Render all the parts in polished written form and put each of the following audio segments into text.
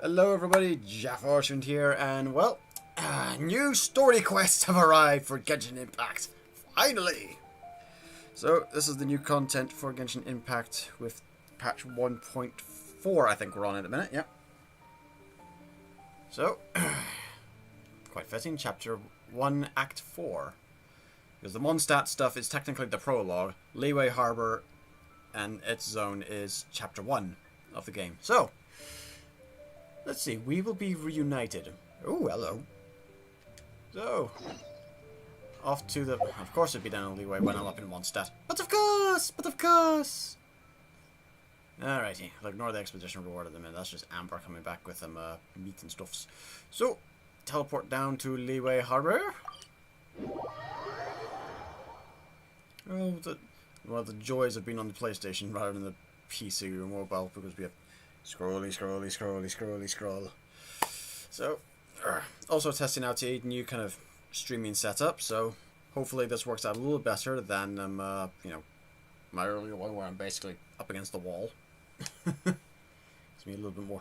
Hello everybody, JaffaArchfiend here, and well, new story quests have arrived for Genshin Impact, finally! So, this is the new content for Genshin Impact with patch 1.4, I think we're on at the minute, yep. So, quite fitting, chapter 1, act 4. Because the Mondstadt stuff is technically the prologue, Liyue Harbor and its zone is chapter 1 of the game. So, let's see, we will be reunited. Oh, hello. So, off to the... Of course it'd be down in Liyue when I'm up in Mondstadt. But of course! Alrighty, I'll ignore the expedition reward at the minute. That's just Amber coming back with some meat and stuffs. So, teleport down to Liyue Harbor. Oh, the joys of being on the PlayStation rather than the PC or mobile, because we have scroll. So, also testing out a new kind of streaming setup, so hopefully this works out a little better than, you know, my earlier one where I'm basically up against the wall. Gives me a little bit more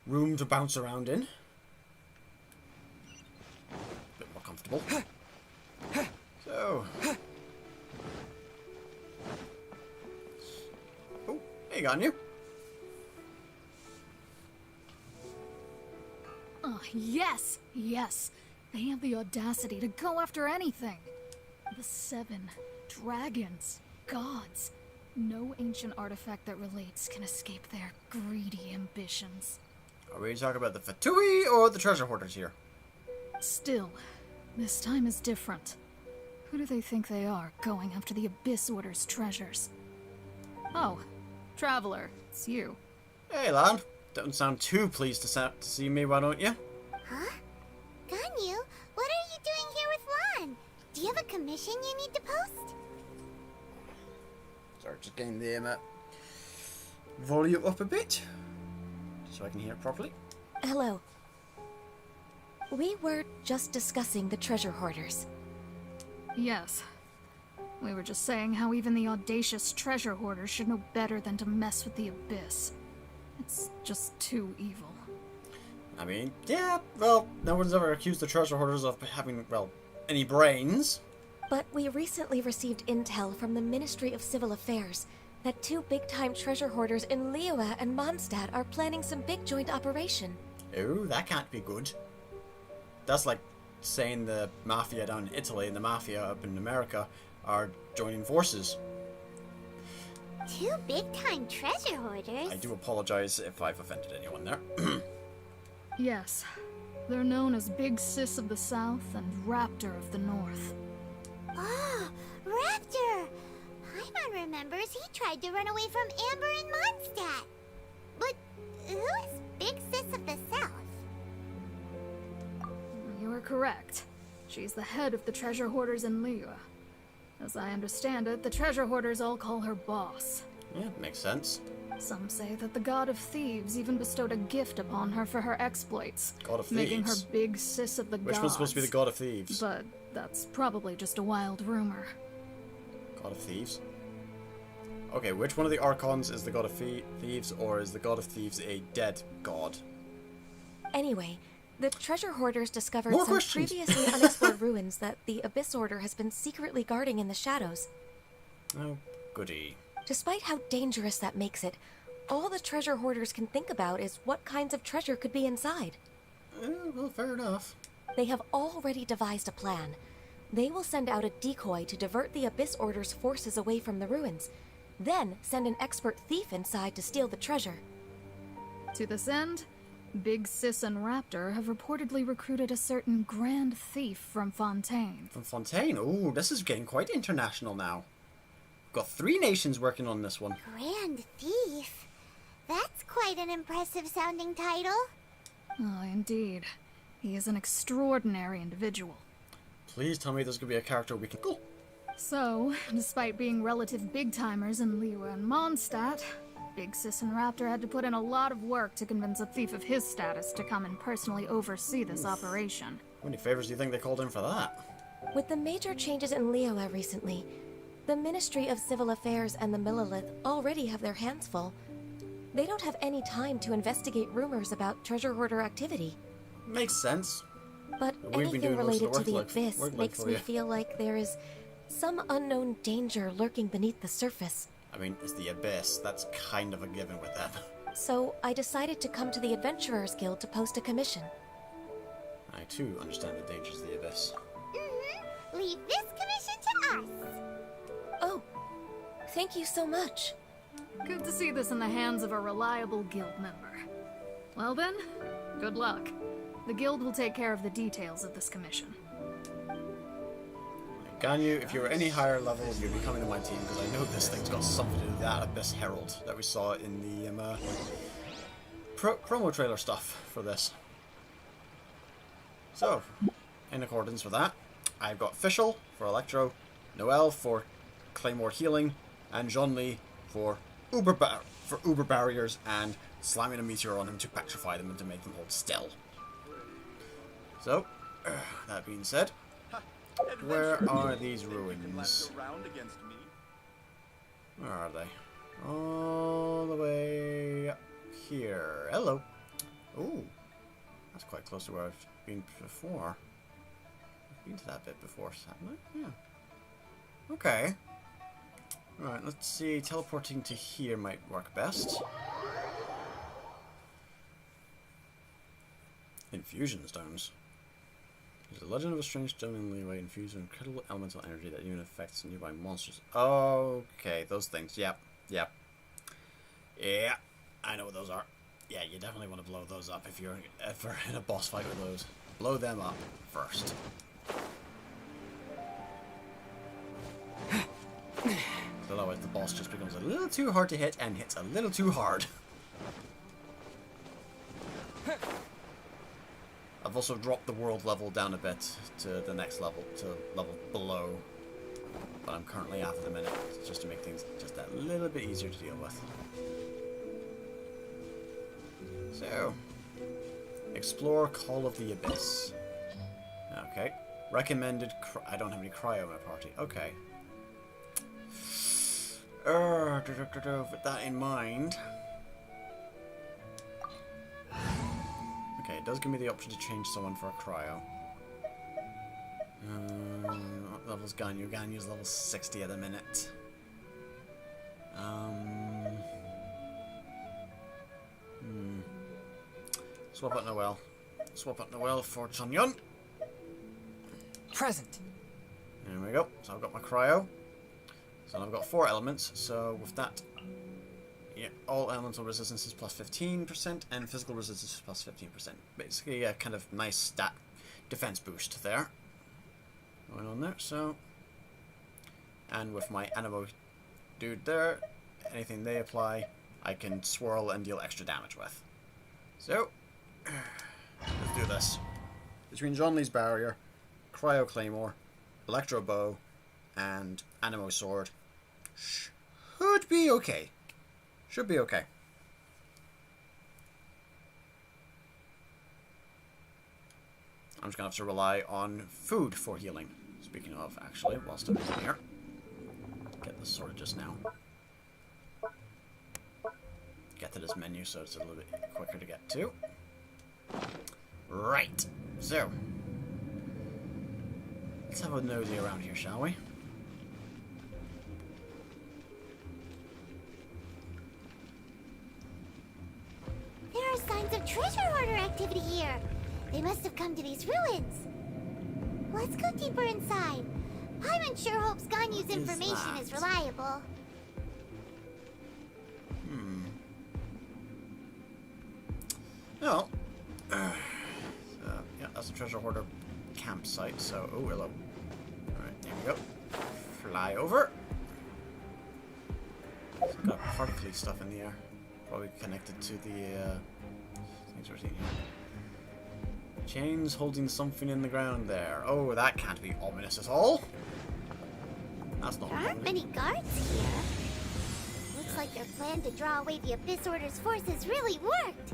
room to bounce around in. A bit more comfortable. So... Oh, hey, got you. Oh, yes! They have the audacity to go after anything. The 7 dragons, gods. No ancient artifact that relates can escape their greedy ambitions. Are we talking about the Fatui or the Treasure Hoarders here? Still, this time is different. Who do they think they are, going after the Abyss Order's treasures? Oh, Traveler, it's you. Hey, lad. Don't sound too pleased to see me, why don't you? Huh? Ganyu, what are you doing here with Lan? Do you have a commission you need to post? Sorry, just getting the volume up a bit, so I can hear it properly. Hello. We were just discussing the Treasure Hoarders. Yes. We were just saying how even the audacious Treasure Hoarders should know better than to mess with the Abyss. It's just too evil. I mean, yeah, well, no one's ever accused the Treasure Hoarders of having, well, any brains. But we recently received intel from the Ministry of Civil Affairs that 2 big-time treasure hoarders in Liyue and Mondstadt are planning some big joint operation. Oh, that can't be good. That's like saying the Mafia down in Italy and the Mafia up in America are joining forces. 2 big-time treasure hoarders? I do apologize if I've offended anyone there. Yes. They're known as Big Sis of the South and Raptor of the North. Oh, Raptor! Paimon remembers he tried to run away from Amber and Mondstadt. But who is Big Sis of the South? You are correct. She's the head of the Treasure Hoarders in Liyue. As I understand it, the Treasure Hoarders all call her boss. Yeah, makes sense. Some say that the God of Thieves even bestowed a gift upon her for her exploits, God of making her Thieves? Big Sis of the Which gods. one's supposed to be the God of Thieves? But that's probably just a wild rumor. God of Thieves? Okay, which one of the Archons is the God of Thieves, or is the God of Thieves a dead god? Anyway, the Treasure Hoarders discovered More some questions. previously unexplored ruins that the Abyss Order has been secretly guarding in the shadows. Oh, goody. Despite how dangerous that makes it, all the Treasure Hoarders can think about is what kinds of treasure could be inside. Well, fair enough. They have already devised a plan. They will send out a decoy to divert the Abyss Order's forces away from the ruins, then send an expert thief inside to steal the treasure. To this end, Big Sis and Raptor have reportedly recruited a certain Grand Thief from Fontaine. From Fontaine? Ooh, this is getting quite international now. Got 3 nations working on this one. Grand Thief? That's quite an impressive sounding title. Oh, indeed. He is an extraordinary individual. Please tell me there's going to be a character we can... Cool. So, despite being relative big-timers in Liyue and Mondstadt, Big Sis and Raptor had to put in a lot of work to convince a thief of his status to come and personally oversee this operation. How many favors do you think they called in for that? With the major changes in Liyue recently, the Ministry of Civil Affairs and the Millelith already have their hands full. They don't have any time to investigate rumors about treasure hoarder activity. Makes sense. But We've been anything doing most of related to the work Abyss makes for me you. feel like there is some unknown danger lurking beneath the surface. I mean, it's the Abyss. That's kind of a given with them. So I decided to come to the Adventurers Guild to post a commission. I too understand the dangers of the Abyss. Leave this commission to us. Oh, thank you so much. Good to see this in the hands of a reliable guild member. Well then, good luck. The guild will take care of the details of this commission. Ganyu, if you were any higher level, you'd be coming to my team, because I know this thing's got something to do with that Abyss Herald that we saw in the promo trailer stuff for this. So, in accordance with that, I've got Fischl for Electro, Noelle for Claymore Healing, and Zhonli for Uber Barriers and slamming a meteor on them to petrify them and to make them hold still. So, that being said, where are these ruins? Where are they? All the way up here. Hello. Ooh, that's quite close to where I've been before. I've been to that bit before, haven't I? Yeah. Okay. Right, let's see. Teleporting to here might work best. Infusion stones. There's a legend of a strange stone in leeway infused with incredible elemental energy that even affects nearby monsters. Okay, those things. Yep. Yep. Yeah. I know what those are. Yeah, you definitely want to blow those up if you're ever in a boss fight with those. Blow them up first. Otherwise the boss just becomes a little too hard to hit and hits a little too hard. I've also dropped the world level down a bit to the next level, to level below. But I'm currently at the minute, just to make things just that little bit easier to deal with. So, explore Call of the Abyss. Okay. Recommended, I don't have any cryo in my party. Okay. With that in mind... Okay, it does give me the option to change someone for a cryo. What level's Ganyu? Ganyu's level 60 at the minute. Swap out Noelle. Swap out Noelle for Chongyun. Present. There we go. So I've got my cryo. So I've got 4 elements. So with that, yeah, all elemental resistance is plus 15% and physical resistance is plus 15%. Basically a kind of nice stat defense boost there. Going on there, so... And with my Animo dude there, anything they apply, I can swirl and deal extra damage with. So, let's do this. Between Zhonli's Barrier, Cryo Claymore, Electro Bow, and Animo Sword, should be okay. Should be okay. I'm just going to have to rely on food for healing. Speaking of, actually, whilst I'm in here. Get this sorted just now. Get to this menu so it's a little bit quicker to get to. Right. So. Let's have a nosy around here, shall we? There are signs of treasure hoarder activity here. They must have come to these ruins. Let's go deeper inside. Paimon sure hopes Ganyu's information is reliable. Well, yeah, that's a treasure hoarder campsite, so... Oh, hello. Alright, there we go. Fly over. It's got particle stuff in the air. Probably connected to the things we're seeing here. Chains holding something in the ground there. Oh, that can't be ominous at all. That's not There aren't many guards here. Looks like their plan to draw away the Abyss Order's forces really worked.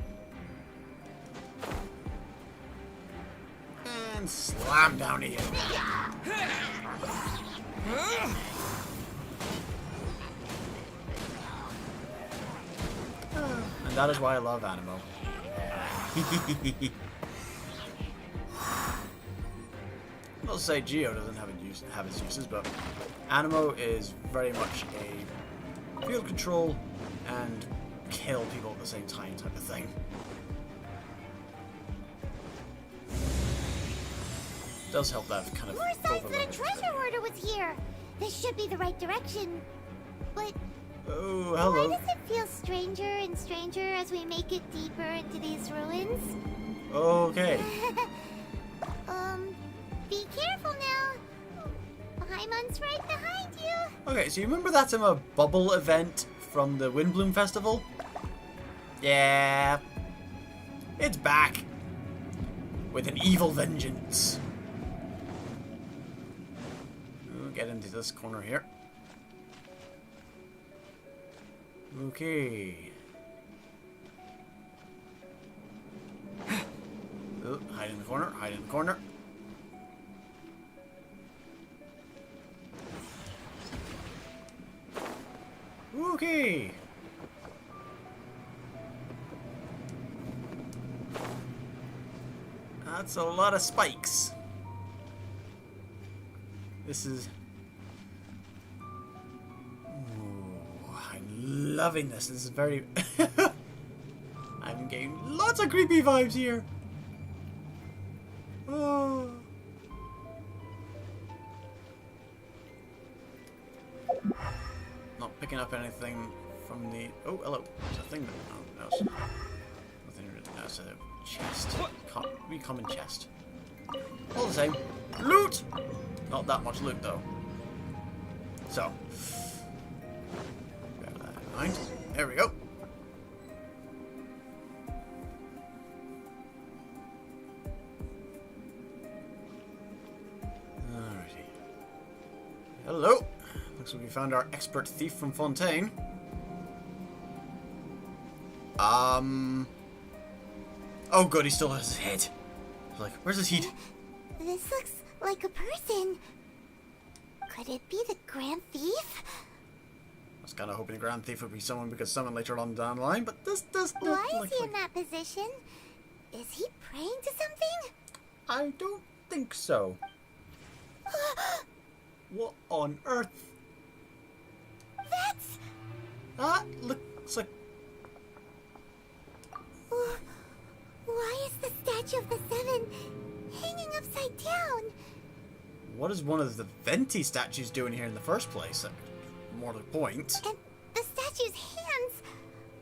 And slam down here. And that is why I love Animo. I'll say Geo doesn't have its uses, but Animo is very much a field control and kill people at the same time type of thing. It does help that kind of More signs that a overload. treasure hoarder was here. This should be the right direction. But Oh, hello. why does it feel stranger and stranger as we make it deeper into these ruins? Okay. Be careful now. Paimon's right behind you. Okay, so you remember that bubble event from the Windbloom Festival? Yeah. It's back. With an evil vengeance. We'll get into this corner here. Okay. Oh, hide in the corner, hide in the corner. Okay. That's a lot of spikes. This is... Ooh, I'm loving this. This is very... I'm getting lots of creepy vibes here. Oh. Not picking up anything from the... Oh, hello. There's a thing that... Oh, no. It's nothing really. No, it's a chest. Common chest. All the same. Loot! Not that much loot, though. So. Bear that in mind. There we go. Alrighty. Hello. Looks like we found our expert thief from Fontaine. Oh good, he still has his head. Like, where's his head? This looks like a person. Could it be the Grand Thief? I was kind of hoping the Grand Thief would be someone we could summon later on down the line, but this does not Why look is he like... in that position? Is he praying to something? I don't think so. What on earth? That's... That looks like... Why is the statue of the Seven hanging upside down? What is one of the Venti statues doing here in the first place? More to the point. And the statue's hands...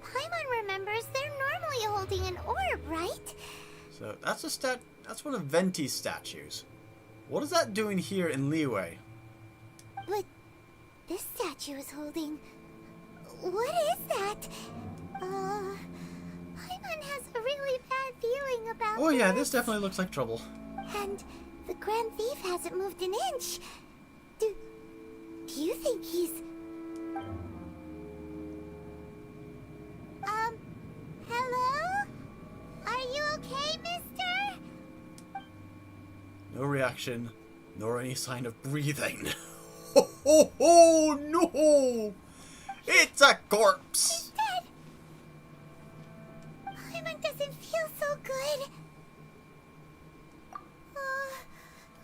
Paimon remembers they're normally holding an orb, right? So that's that's one of Venti's statues. What is that doing here in Liyue? But this statue is holding... What is that? Paimon has a really bad feeling about Oh yeah, this definitely looks like trouble. And the Grand Thief hasn't moved an inch. Do you think he's... Hello? Are you okay, mister? No reaction, nor any sign of breathing. Oh no! It's a corpse! Dead. Paimon doesn't feel so good.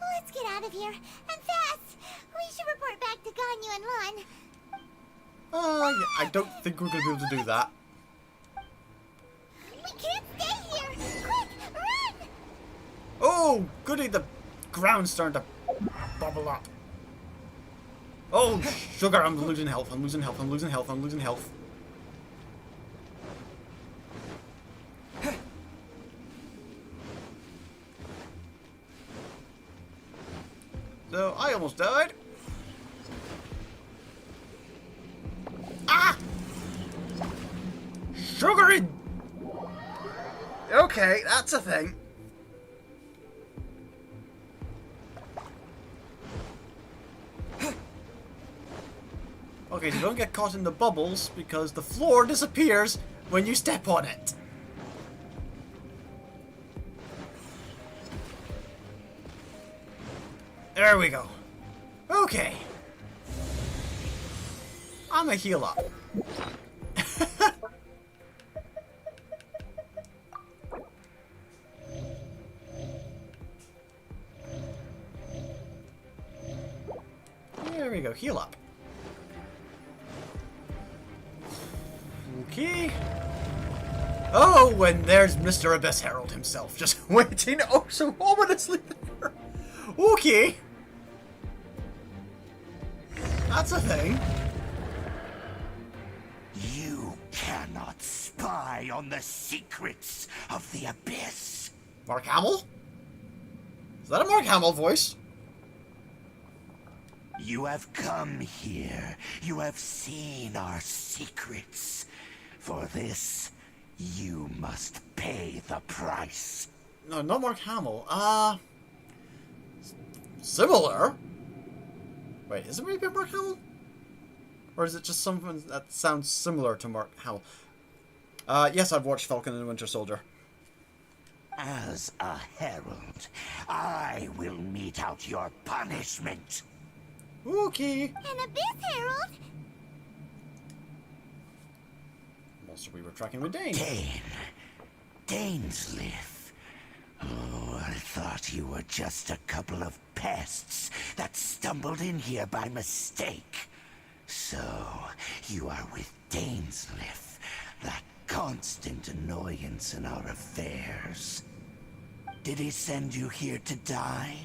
Let's get out of here, and fast! We should report back to Ganyu and Lon. Yeah, I don't think we're going to be able to do that. We can't stay here! Quick, run! Oh, goody, the ground's starting to bubble up. Oh, sugar, I'm losing health, I'm losing health, I'm losing health, I'm losing health. So, I almost died. Ah! Sugary! Okay, that's a thing. Okay, so don't get caught in the bubbles because the floor disappears when you step on it. There we go. Okay. I'ma heal up. heal up. Okay. Oh, and there's Mr. Abyss Herald himself, just waiting oh so ominously there. Okay. That's a thing. You cannot spy on the secrets of the Abyss. Mark Hamill? Is that a Mark Hamill voice? You have come here. You have seen our secrets. For this, you must pay the price. No, not Mark Hamill. Similar? Wait, is it really Mark Hamill? Or is it just something that sounds similar to Mark Hamill? Yes, I've watched Falcon and the Winter Soldier. As a herald, I will mete out your punishment. Okay. An Abyss Herald? Also, we were tracking with Dane. Dainsliff. Oh, I thought you were just a couple of pests that stumbled in here by mistake. So, you are with Dainsliff, that constant annoyance in our affairs. Did he send you here to die?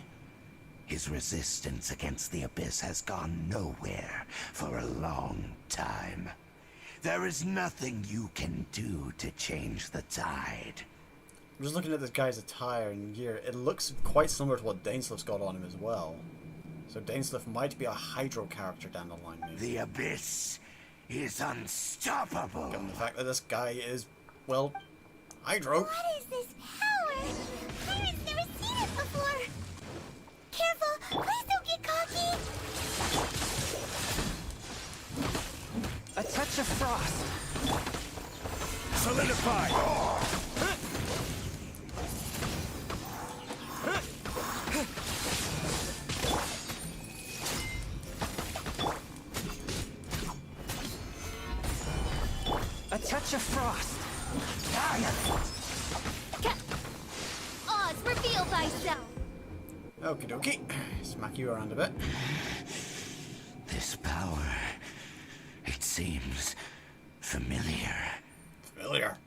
His resistance against the Abyss has gone nowhere for a long time. There is nothing you can do to change the tide. I'm just looking at this guy's attire and gear. It looks quite similar to what Dainsliff's got on him as well. So Dainsliff might be a Hydro character down the line, maybe. The Abyss is unstoppable. Given the fact that this guy is, well, Hydro. What is this power? Pirates never seen it before. Careful! Please don't get cocky! A touch of frost. Solidify! A touch of frost. Oz, reveal thyself! Okie dokie. Smack you around a bit. This power, it seems familiar. Familiar.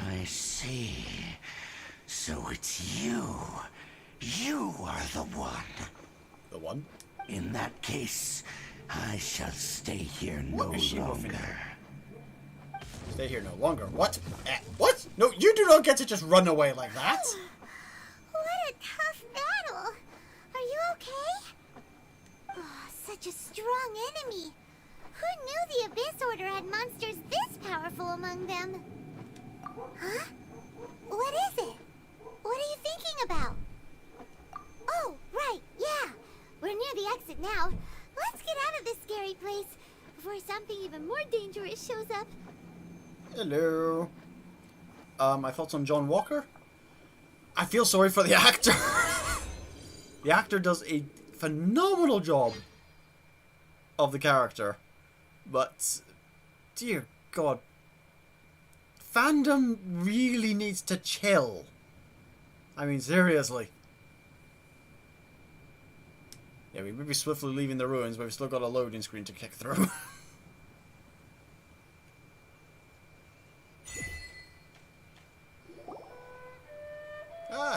I see. So it's you. You are the one. The one? In that case, I shall stay here What no is she woofing longer. at? Stay here no longer. What? What? No, you do not get to just run away like that. What a tough battle! Are you okay? Oh, such a strong enemy. Who knew the Abyss Order had monsters this powerful among them? Huh? What is it? What are you thinking about? Oh, right, yeah. We're near the exit now. Let's get out of this scary place before something even more dangerous shows up. Hello. My thoughts on John Walker? I feel sorry for the actor. The actor does a phenomenal job of the character. But, dear God, fandom really needs to chill. I mean, seriously. Yeah, we would be swiftly leaving the ruins, but we've still got a loading screen to kick through.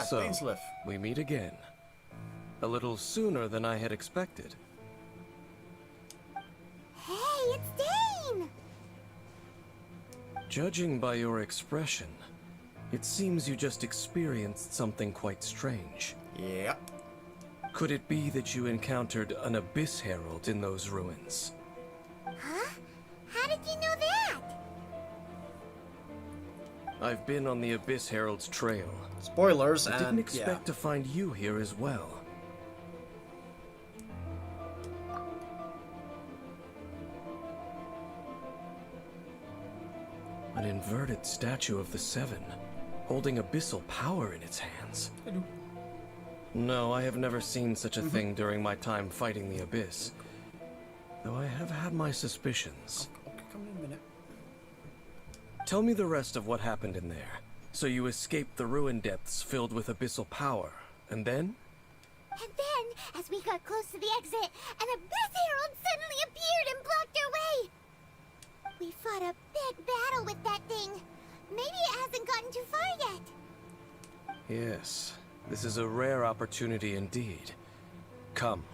So, Dainsliff. we meet again. A little sooner than I had expected. Hey, it's Dane! Judging by your expression, it seems you just experienced something quite strange. Yep. Could it be that you encountered an Abyss Herald in those ruins? Huh? How did you know that? I've been on the Abyss Herald's trail. Spoilers, I didn't and expect to find you here as well. An inverted statue of the Seven, holding abyssal power in its hands. No, I have never seen such a thing during my time fighting the Abyss. Though I have had my suspicions. Okay, come in a minute. Tell me the rest of what happened in there. So you escaped the ruin depths filled with abyssal power, and then? And then, as we got close to the exit, an Abyss Herald suddenly appeared and blocked our way. We fought a big battle with that thing. Maybe it hasn't gotten too far yet. Yes, this is a rare opportunity indeed. Come,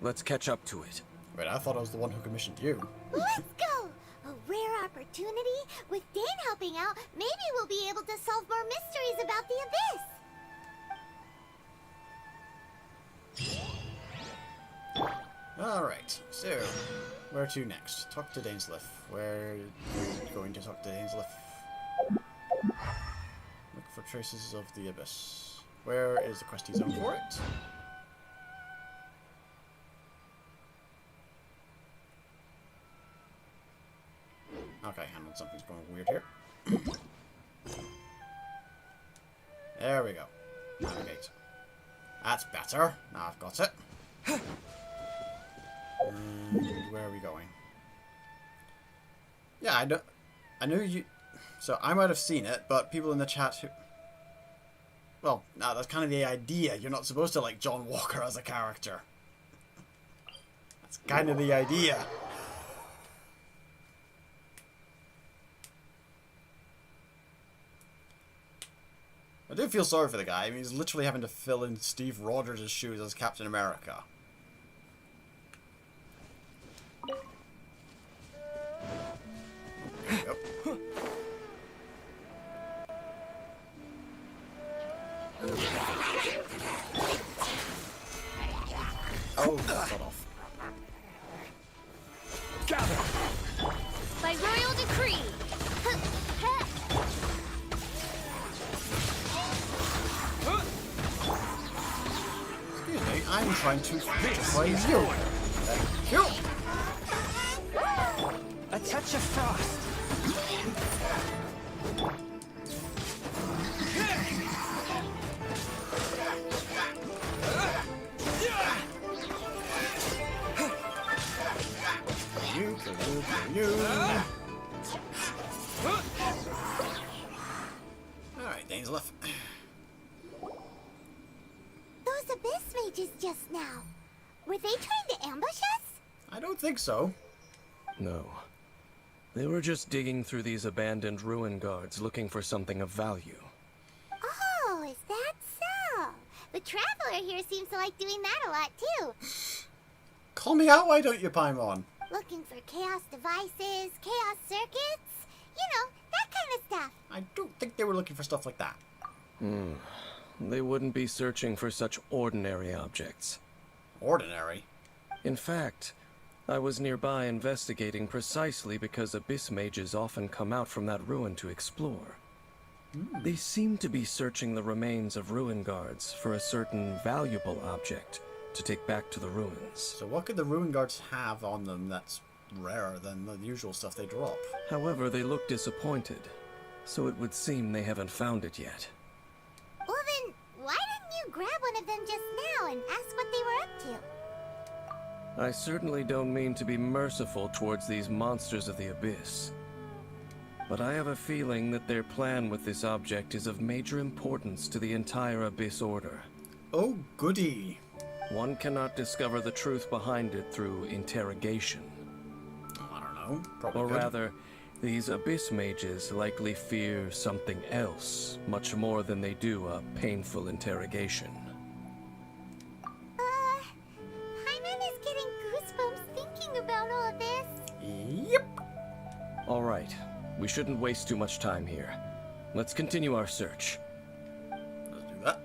let's catch up to it. Wait, I thought I was the one who commissioned you. Let's go! A rare opportunity? With Dane helping out, maybe we'll be able to solve more mysteries about the Abyss. Alright, so, where to next? Talk to Dainsleif. Where are you going to talk to Dainsleif? Look for traces of the Abyss. Where is the questy zone for it? Okay, hang on, something's going weird here. There we go. Navigate. That's better. Now I've got it. And where are we going? Yeah, I knew you. So I might have seen it, but people in the chat who. Well, no, that's kind of the idea. You're not supposed to like John Walker as a character. That's kind of the idea. I do feel sorry for the guy. I mean, he's literally having to fill in Steve Rogers' shoes as Captain America. There you go. Oh, got off. Gather! By royal decree! Excuse me, I'm trying to find you. Thank you. A touch of frost! You. Alright, Dainsleif. Those Abyss mages just now. Were they trying to ambush us? I don't think so. No. They were just digging through these abandoned ruin guards looking for something of value. Oh, is that so? The Traveler here seems to like doing that a lot too. Call me out, why don't you, Paimon? Looking for chaos devices, chaos circuits, you know, that kind of stuff. I don't think they were looking for stuff like that. They wouldn't be searching for such ordinary objects. Ordinary? In fact, I was nearby investigating precisely because Abyss mages often come out from that ruin to explore. They seem to be searching the remains of ruin guards for a certain valuable object to take back to the ruins. So what could the ruin guards have on them that's rarer than the usual stuff they drop? However, they look disappointed, so it would seem they haven't found it yet. Well then, why didn't you grab one of them just now and ask what they were up to? I certainly don't mean to be merciful towards these monsters of the Abyss. But I have a feeling that their plan with this object is of major importance to the entire Abyss Order. Oh, goody. One cannot discover the truth behind it through interrogation. I don't know. Probably Or good. rather, these Abyss mages likely fear something else, much more than they do a painful interrogation. Hyman is getting goosebumps thinking about all this. Yep. All right, we shouldn't waste too much time here. Let's continue our search. Let's do that.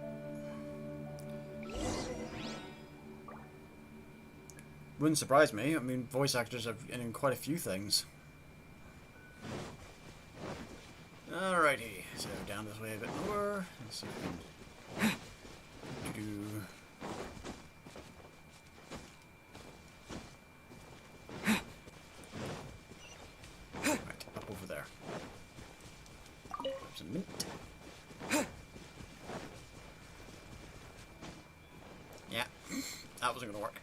Wouldn't surprise me. I mean, voice actors have been in quite a few things. Alrighty, so down this way a bit more. Let's see if we can do. Right, up over there. Grab some mint. Yeah, that wasn't gonna work.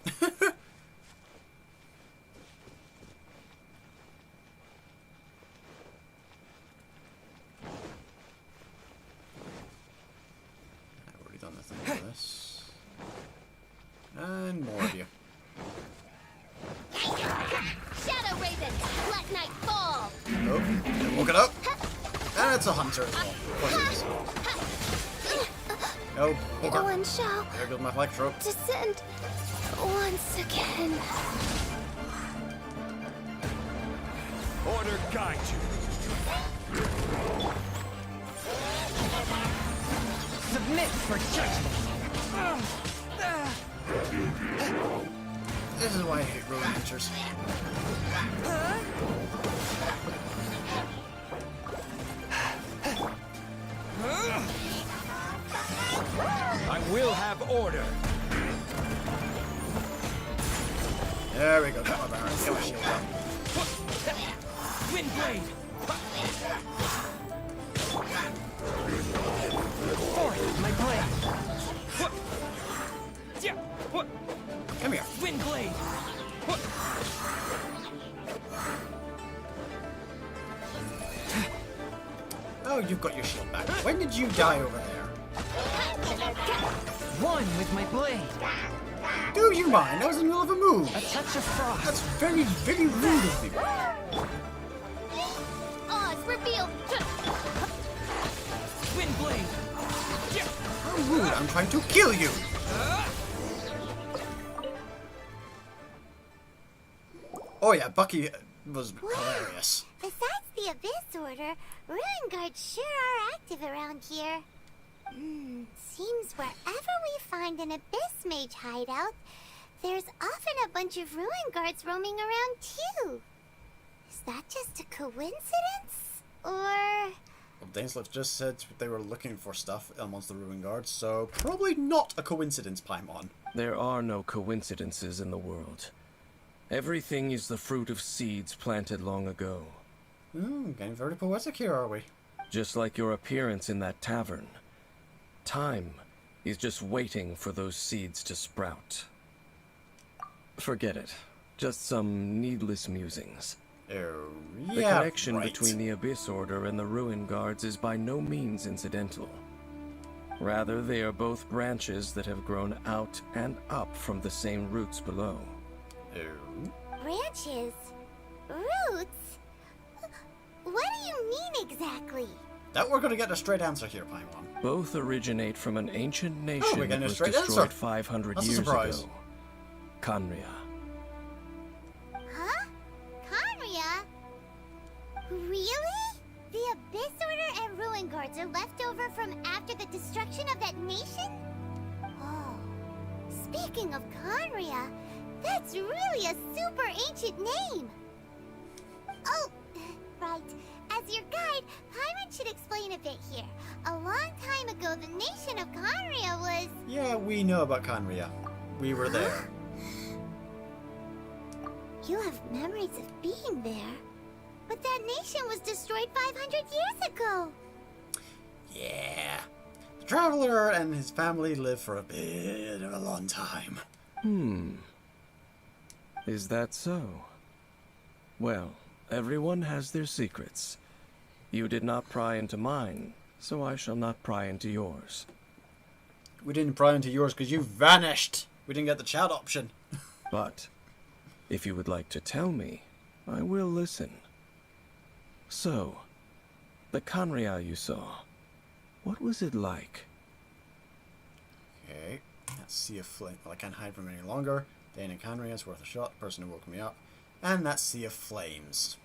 I've already done the thing for this. Woke it up. And it's a hunter as well. Of course it is. Oh, booger. One shall There goes my electro. descend once again. Order guide you. Submit for judgment. This is why I hate road hunters. I will have order. There we go. Got my Baron. Get my shield up. Windblade. Forth my blade. Come here. Windblade. Oh, you've got your shield back. When did you die over there? One with my blade. Do you mind? I was in the middle of a move. A touch of frost. That's very, very rude of you. Oz, reveal. Windblade. How rude. I'm trying to kill you. Oh yeah, Bucky was hilarious. Besides the Abyss Order, Ruin Guards sure are active around here. Seems wherever we find an Abyss Mage hideout, there's often a bunch of Ruin Guards roaming around too. Is that just a coincidence? Or... Well, Dainsliff just said they were looking for stuff amongst the Ruin Guards, so probably not a coincidence, Paimon. There are no coincidences in the world. Everything is the fruit of seeds planted long ago. Getting very poetic here, are we? Just like your appearance in that tavern. Time is just waiting for those seeds to sprout. Forget it. Just some needless musings. Oh, The yeah, connection right. between the Abyss Order and the Ruin Guards is by no means incidental. Rather, they are both branches that have grown out and up from the same roots below. Oh. branches? Roots? What do you mean exactly? That we're gonna get a straight answer here, Paimon. Both originate from an ancient we're nation getting that a was straight destroyed answer. 500 That's a years surprise. ago. Khaenri'ah. Huh? Khaenri'ah? Really? The Abyss Order and Ruin Guards are left over from after the destruction of that nation? Oh. Speaking of Khaenri'ah, that's really a super ancient name. Oh, right. As your guide, Paimon should explain a bit here. A long time ago, the nation of Khaenri'ah was... Yeah, we know about Khaenri'ah. We were there. You have memories of being there. But that nation was destroyed 500 years ago. Yeah. The Traveler and his family lived for a bit of a long time. Is that so? Well, everyone has their secrets. You did not pry into mine, so I shall not pry into yours. We didn't pry into yours because you vanished. We didn't get the chat option. But, if you would like to tell me, I will listen. So, the Khaenri'ah you saw, what was it like? Okay. That's Sea of Flame. Well, I can't hide from it any longer. Dane and Khaenri'ah is worth a shot. The person who woke me up. And that's Sea of Flames.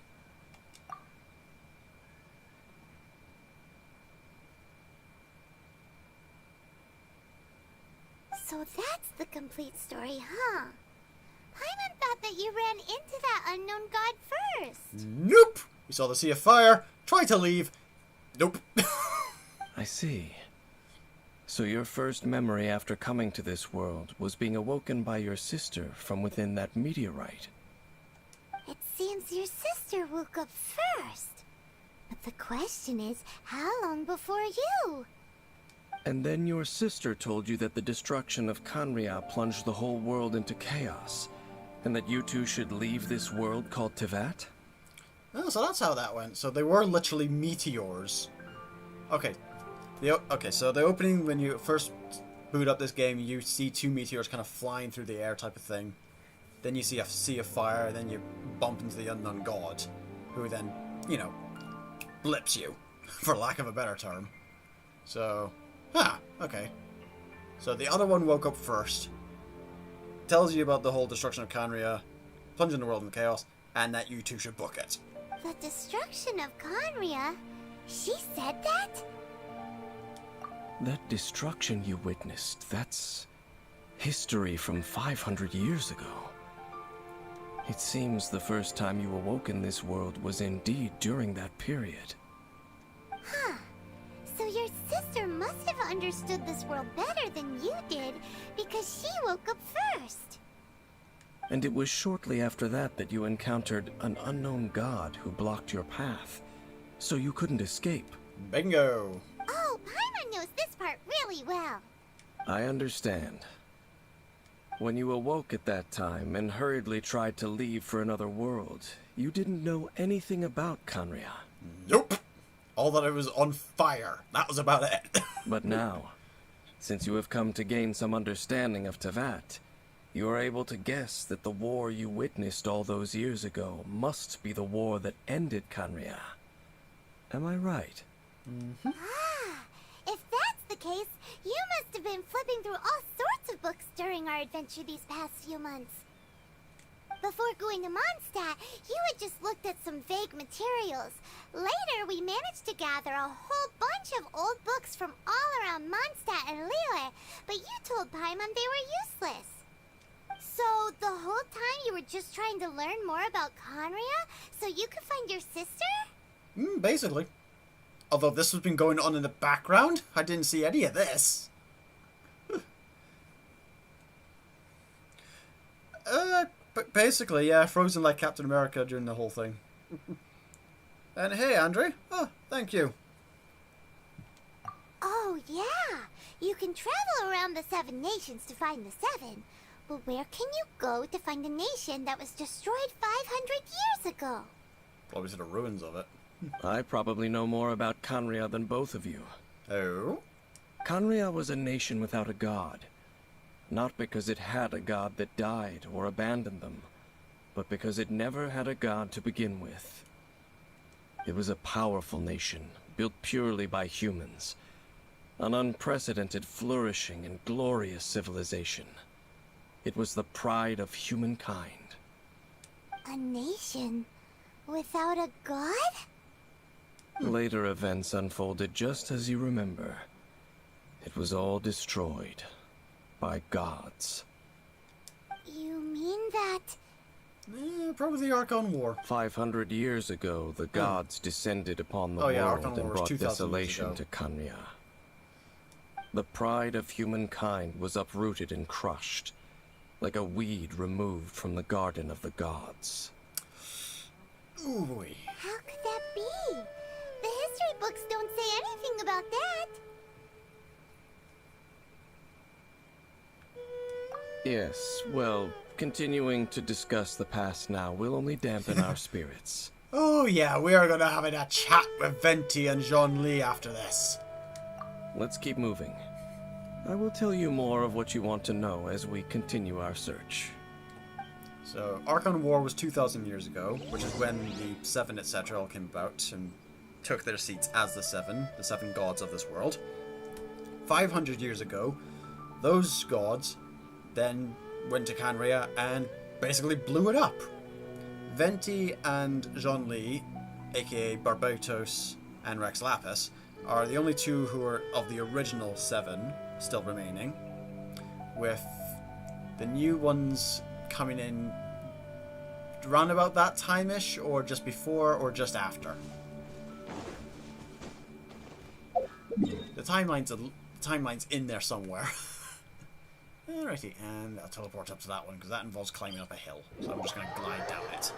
So that's the complete story, huh? Paimon thought that you ran into that unknown god first. Nope! We saw the Sea of Fire. Tried to leave. Nope. I see. So your first memory after coming to this world was being awoken by your sister from within that meteorite. It seems your sister woke up first. But the question is, how long before you? And then your sister told you that the destruction of Khaenri'ah plunged the whole world into chaos, and that you two should leave this world called Tevat? Oh, so that's how that went. So they were literally meteors. Okay. So the opening, when you first boot up this game, you see two meteors kind of flying through the air type of thing. Then you see a sea of fire, then you bump into the unknown god, who then, blips you, for lack of a better term. So, okay. So the other one woke up first, tells you about the whole destruction of Canria, plunging the world in chaos, and that you two should book it. The destruction of Conria? She said that? That destruction you witnessed, that's history from 500 years ago. It seems the first time you awoke in this world was indeed during that period. Huh. So your sister must have understood this world better than you did, because she woke up first. And it was shortly after that that you encountered an unknown god who blocked your path, so you couldn't escape. Bingo! Oh, Paimon knows this part really well. I understand. When you awoke at that time and hurriedly tried to leave for another world, you didn't know anything about Canria. Nope! All that it was on fire. That was about it. But now, since you have come to gain some understanding of Tevat, you are able to guess that the war you witnessed all those years ago must be the war that ended Canria. Am I right? If that's the case, you must have been flipping through all sorts of books during our adventure these past few months. Before going to Mondstadt, you had just looked at some vague materials. Later, we managed to gather a whole bunch of old books from all around Mondstadt and Liyue, but you told Paimon they were useless. So, the whole time you were just trying to learn more about Conria so you could find your sister? Basically. Although this has been going on in the background, I didn't see any of this. But basically, yeah, frozen like Captain America during the whole thing. And hey, Andre. Oh, thank you. Oh, yeah. You can travel around the 7 nations to find the 7. But where can you go to find a nation that was destroyed 500 years ago? Probably to the ruins of it. I probably know more about Canria than both of you. Oh? Canria was a nation without a god. Not because it had a god that died or abandoned them, but because it never had a god to begin with. It was a powerful nation, built purely by humans. An unprecedented, flourishing, and glorious civilization. It was the pride of humankind. A nation without a god? Later events unfolded just as you remember. It was all destroyed by gods. You mean that... Probably the Archon War. 500 years ago, the gods descended upon the Oh, yeah, world Archon and War was brought 2,000 years desolation ago. to Canria. The pride of humankind was uprooted and crushed, like a weed removed from the garden of the gods. Ooh. How could that be? The history books don't say anything about that. Yes, well, continuing to discuss the past now will only dampen our spirits. Oh yeah, we are gonna have a chat with Venti and Jean-Li after this. Let's keep moving. I will tell you more of what you want to know as we continue our search. So, Archon War was 2,000 years ago, which is when the 7, etc. all came about and took their seats as the 7 gods of this world. 500 years ago, those gods then went to Canria and basically blew it up. Venti and Jean-Li, aka Barbatos and Rex Lapis, are the only two who are of the original 7 still remaining, with the new ones coming in round about that time-ish, or just before, or just after. The timeline's in there somewhere. Alrighty, and I'll teleport up to that one, because that involves climbing up a hill, so I'm just going to glide down it.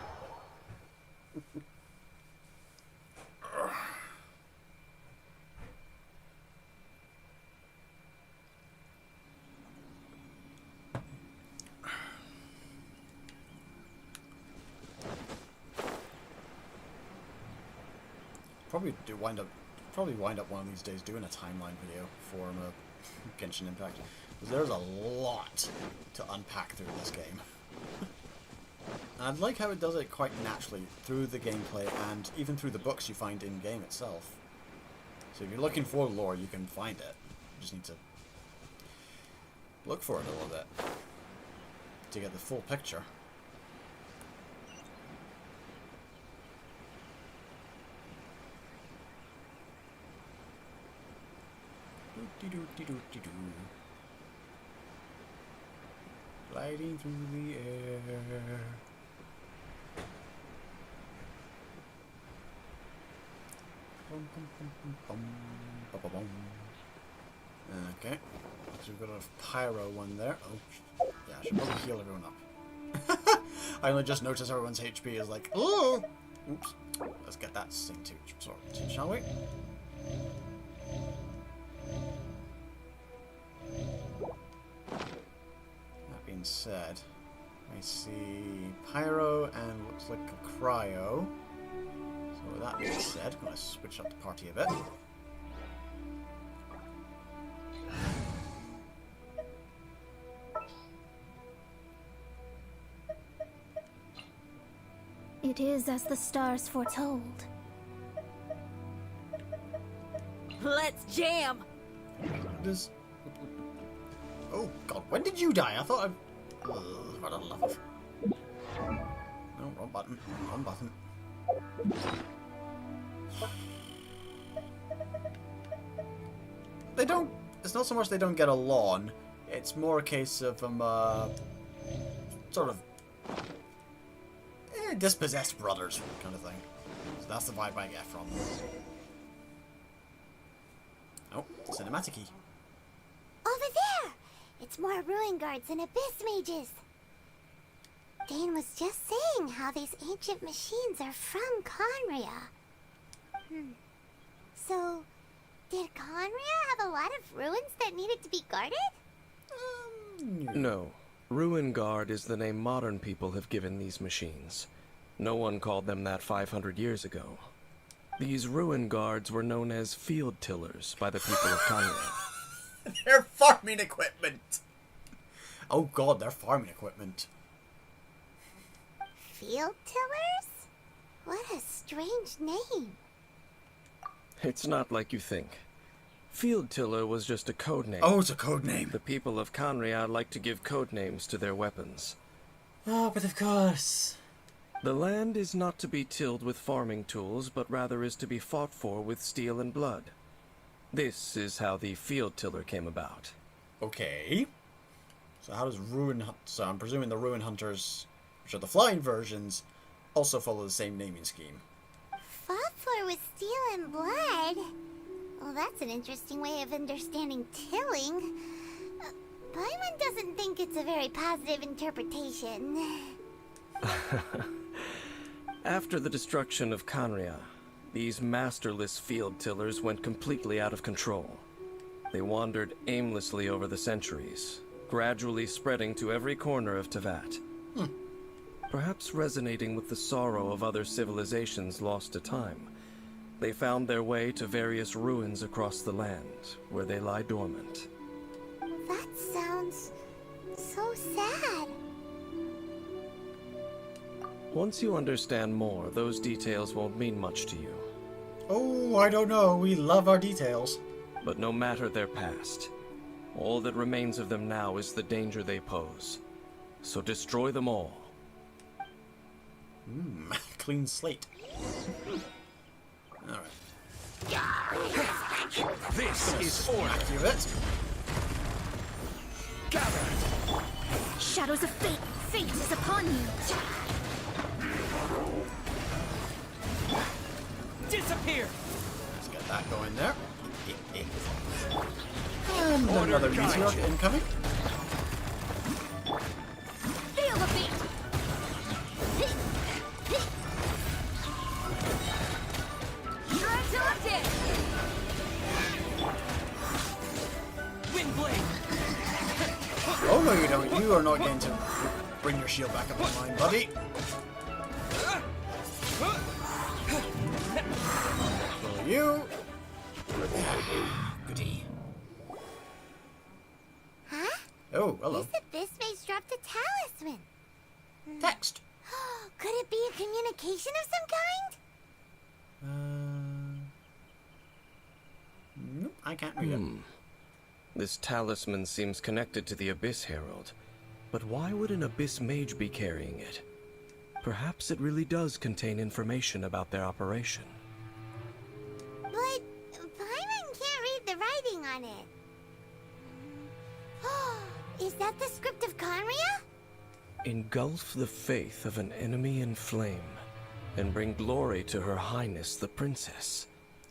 Probably wind up one of these days doing a timeline video for Genshin Impact, because there's a lot to unpack through this game. And I like how it does it quite naturally through the gameplay and even through the books you find in-game itself. So if you're looking for lore, you can find it. You just need to look for it a little bit to get the full picture. Gliding through the air. Bum, bum, bum, bum, bum, bum, bum, bum. Okay, so we've got a pyro one there. Oh, yeah, I should probably heal everyone up. I only just noticed everyone's HP is like, oh! Oops. Let's get that thing too, sorted, shall we? That being said, I see pyro and looks like a cryo. So with that being said, I'm going to switch up the party a bit. It is as the stars foretold. Let's jam! Does... Oh god, when did you die? I thought I... for the love of... No, wrong button. Wrong button. They don't... It's not so much they don't get along. It's more a case of them, sort of... dispossessed brothers, kind of thing. So that's the vibe I get from them. Oh, cinematic-y. Over there! It's more ruin guards and abyss mages. Dane was just saying how these ancient machines are from Conria. So, did Conria have a lot of ruins that needed to be guarded? No. Ruin Guard is the name modern people have given these machines. No one called them that 500 years ago. These ruin guards were known as field tillers by the people of Conria. They're farming equipment! Oh god, they're farming equipment. Field tillers? What a strange name. It's not like you think. Field tiller was just a code name. Oh, it's a code name. The people of Conria like to give code names to their weapons. Oh, but of course. The land is not to be tilled with farming tools, but rather is to be fought for with steel and blood. This is how the field tiller came about. Okay. So how does So I'm presuming the ruin hunters, which are the flying versions, also follow the same naming scheme. Fought for with steel and blood? Well, that's an interesting way of understanding tilling. Paimon doesn't think it's a very positive interpretation. After the destruction of Conria, these masterless field tillers went completely out of control. They wandered aimlessly over the centuries, gradually spreading to every corner of Teyvat. Perhaps resonating with the sorrow of other civilizations lost to time, they found their way to various ruins across the land, where they lie dormant. That sounds so sad. Once you understand more, those details won't mean much to you. Oh, I don't know. We love our details. But no matter their past, all that remains of them now is the danger they pose. So destroy them all. Clean slate. Alright. This is order. Accurate. Gather. Shadows of fate! Fate is upon you! Disappear. Let's get that going there. And another meteor incoming. Feel the beat! Try till I'm dead! Wind blade. Oh no, you don't. You are not going to bring your shield back up online, buddy. Will you? Goody. Huh? Oh, hello. This abyss mage dropped a talisman. Text. Could it be a communication of some kind? Nope, I can't read it. This talisman seems connected to the Abyss Herald. But why would an Abyss Mage be carrying it? Perhaps it really does contain information about their operation. But Paimon can't read the writing on it. Is that the script of Conria? Engulf the faith of an enemy in flame, and bring glory to Her Highness the Princess.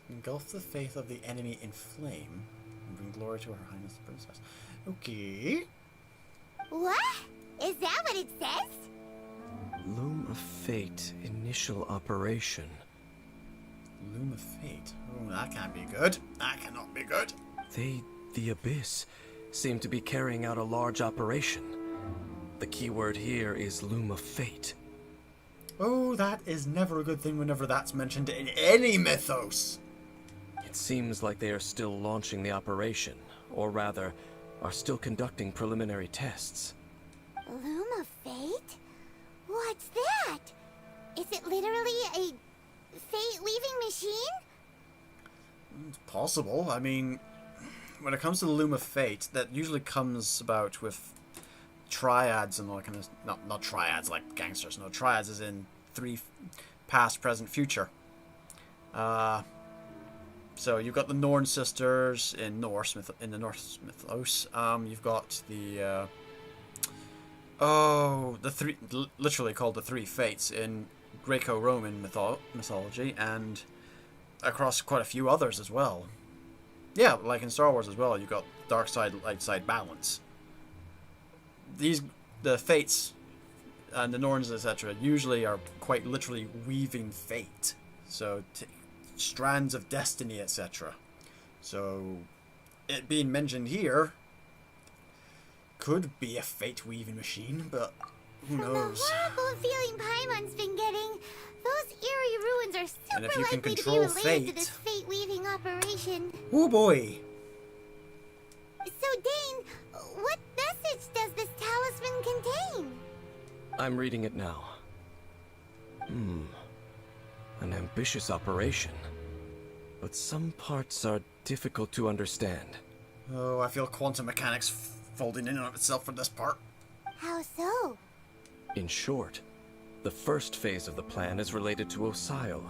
Engulf the faith of the enemy in flame, and bring glory to Her Highness the Princess. Okay. What? Is that what it says? Loom of Fate, initial operation. Loom of Fate. Oh, that can't be good. That cannot be good. They, the Abyss, seem to be carrying out a large operation. The keyword here is Loom of Fate. Oh, that is never a good thing whenever that's mentioned in any mythos. It seems like they are still launching the operation, or rather, are still conducting preliminary tests. Loom of Fate? What's that? Is it literally a fate-weaving machine? It's possible. I mean, when it comes to the Loom of Fate, that usually comes about with triads and all kind of... Not triads like gangsters. No, triads as in 3 past, present, future. So you've got the Norn sisters in the Norse mythos. You've got the literally called the 3 fates in Greco-Roman mythology, and across quite a few others as well. Yeah, like in Star Wars as well. You've got dark side, light side balance. The fates and the Norns, etc., usually are quite literally weaving fate. So strands of destiny, etc. So it being mentioned here could be a fate weaving machine, but who knows? The horrible feeling Paimon's been getting, those eerie ruins are And if super you can likely to be control related fate... to this fate weaving operation. Oh boy! So Dane, what message does this talisman contain? I'm reading it now. An ambitious operation. But some parts are difficult to understand. Oh, I feel quantum mechanics folding in on itself for this part. How so? In short, the first phase of the plan is related to Osile,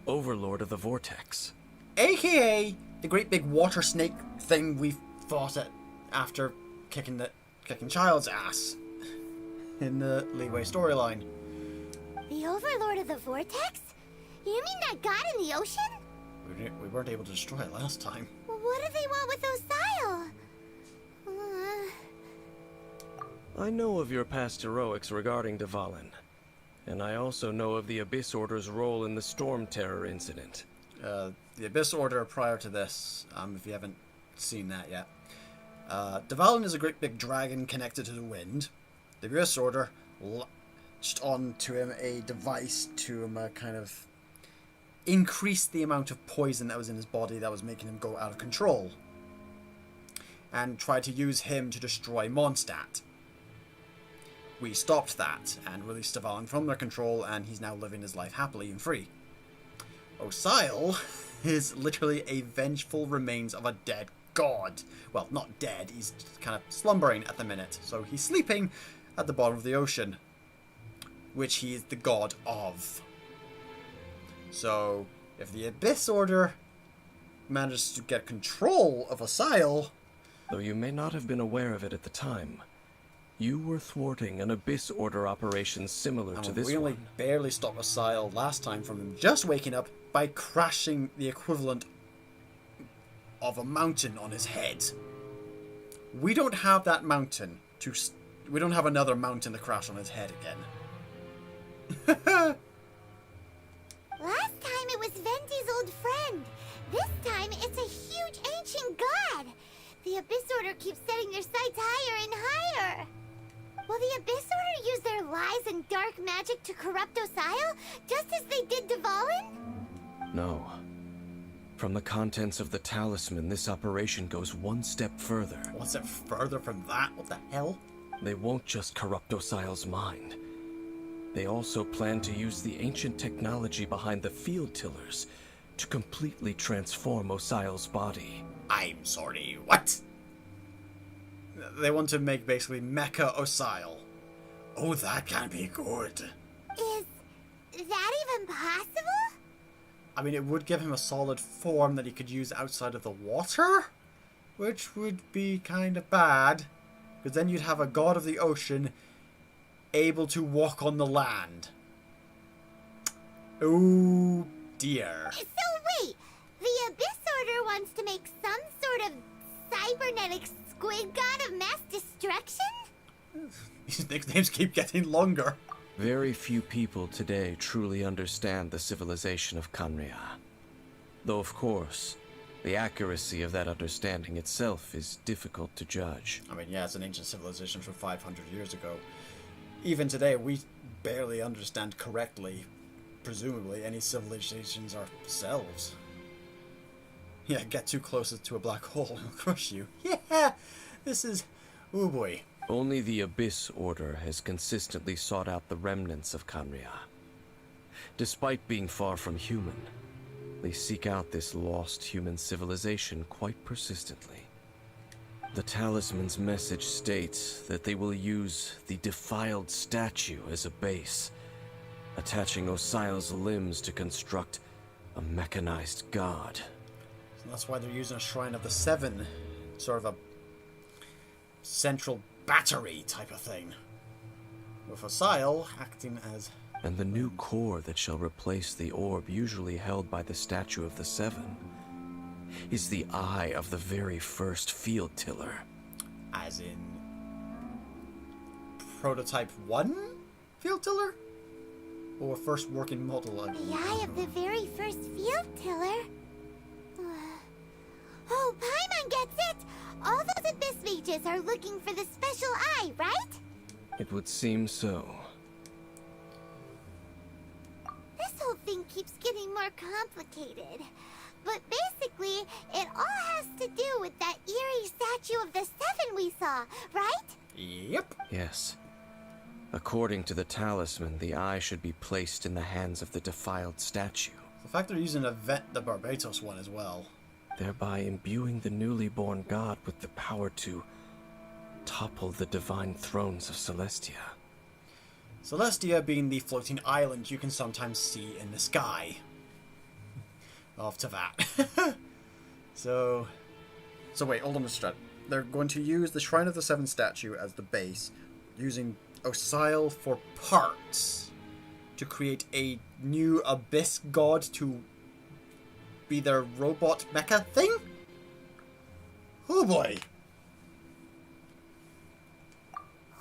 Overlord of the Vortex. AKA the great big water snake thing we fought at after kicking Child's ass in the Leeway storyline. The Overlord of the Vortex? You mean that god in the ocean? We weren't able to destroy it last time. What do they want with Osile? I know of your past heroics regarding Dvalin, and I also know of the Abyss Order's role in the Storm Terror incident. The Abyss Order prior to this, if you haven't seen that yet. Dvalin is a great big dragon connected to the wind. The Abyss Order latched onto him a device to kind of increase the amount of poison that was in his body that was making him go out of control, and tried to use him to destroy Mondstadt. We stopped that and released Dvalin from their control, and he's now living his life happily and free. Osile is literally a vengeful remains of a dead god. Well, not dead, he's just kind of slumbering at the minute. So he's sleeping at the bottom of the ocean, which he is the god of. So if the Abyss Order manages to get control of Osile... Though you may not have been aware of it at the time, you were thwarting an Abyss Order operation similar to this one. We only barely stopped Osile last time from him just waking up by crashing the equivalent of a mountain on his head. We don't have that mountain to... We don't have another mountain to crash on his head again. Last time it was Venti's old friend. This time it's a huge ancient god. The Abyss Order keeps setting their sights higher and higher. Will the Abyss Order use their lies and dark magic to corrupt Osile, just as they did Dvalin? No. From the contents of the talisman, this operation goes one step further. One step further from that? What the hell? They won't just corrupt Osile's mind. They also plan to use the ancient technology behind the field tillers to completely transform Osial's body. I'm sorry, what? They want to make basically Mecha Osial. Oh, that can be good. Is that even possible? I mean, it would give him a solid form that he could use outside of the water, which would be kind of bad, because then you'd have a god of the ocean able to walk on the land. Oh dear. So wait, the Abyss Order wants to make some sort of cybernetic squid god of mass destruction? These nicknames keep getting longer. Very few people today truly understand the civilization of Kanria. Though, of course, the accuracy of that understanding itself is difficult to judge. I mean, yeah, it's an ancient civilization from 500 years ago. Even today, we barely understand correctly, presumably, any civilizations ourselves. Yeah, get too close to a black hole, it'll crush you. Yeah, this is... oh boy. Only the Abyss Order has consistently sought out the remnants of Kanria. Despite being far from human, they seek out this lost human civilization quite persistently. The talisman's message states that they will use the defiled statue as a base, attaching Osial's limbs to construct a mechanized god. So that's why they're using a Shrine of the Seven, sort of a central battery type of thing, with Osial acting as... And the new core that shall replace the orb usually held by the Statue of the Seven is the eye of the very first field tiller. As in... Prototype 1 field tiller? Or first working model? The eye of the very first field tiller? Oh, Paimon gets it! All those Abyss mages are looking for the special eye, right? It would seem so. This whole thing keeps getting more complicated. But basically, it all has to do with that eerie statue of the Seven we saw, right? Yep. Yes. According to the talisman, the eye should be placed in the hands of the defiled statue, The fact they're using the Barbatos one as well. thereby imbuing the newly born god with the power to topple the divine thrones of Celestia. Celestia being the floating island you can sometimes see in the sky. Off to that. So wait, hold on a strat. They're going to use the Shrine of the Seven statue as the base, using Osial for parts to create a new Abyss god to be their robot mecha thing? Oh boy.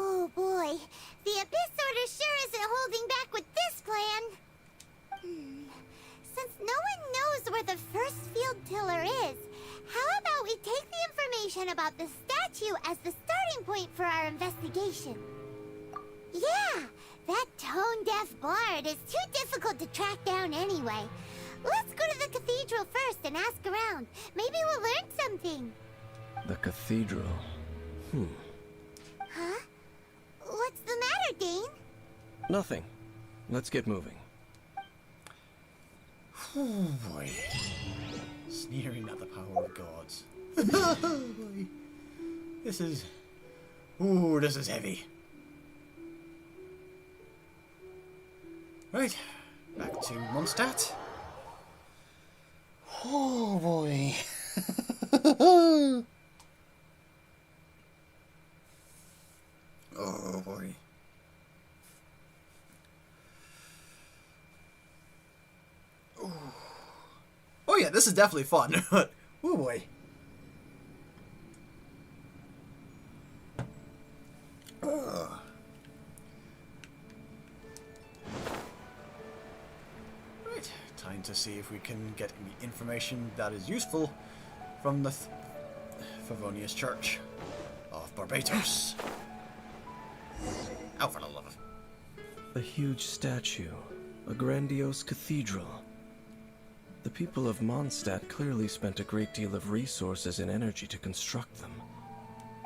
Oh boy, the Abyss Order sure isn't holding back with this plan. Since no one knows where the first field tiller is, how about we take the information about the statue as the starting point for our investigation? Yeah, that tone-deaf bard is too difficult to track down anyway. Let's go to the cathedral first and ask around. Maybe we'll learn something. The cathedral. Huh? What's the matter, Dane? Nothing. Let's get moving. Oh boy. Sneering at the power of gods. Oh boy. This is... Ooh, this is heavy. Right. Back to Mondstadt. Oh boy. Oh boy. Oh yeah, this is definitely fun. Oh boy. Right, time to see if we can get any information that is useful from the Favonius Church of Barbatos. Oh, for the love of... A huge statue. A grandiose cathedral. The people of Mondstadt clearly spent a great deal of resources and energy to construct them.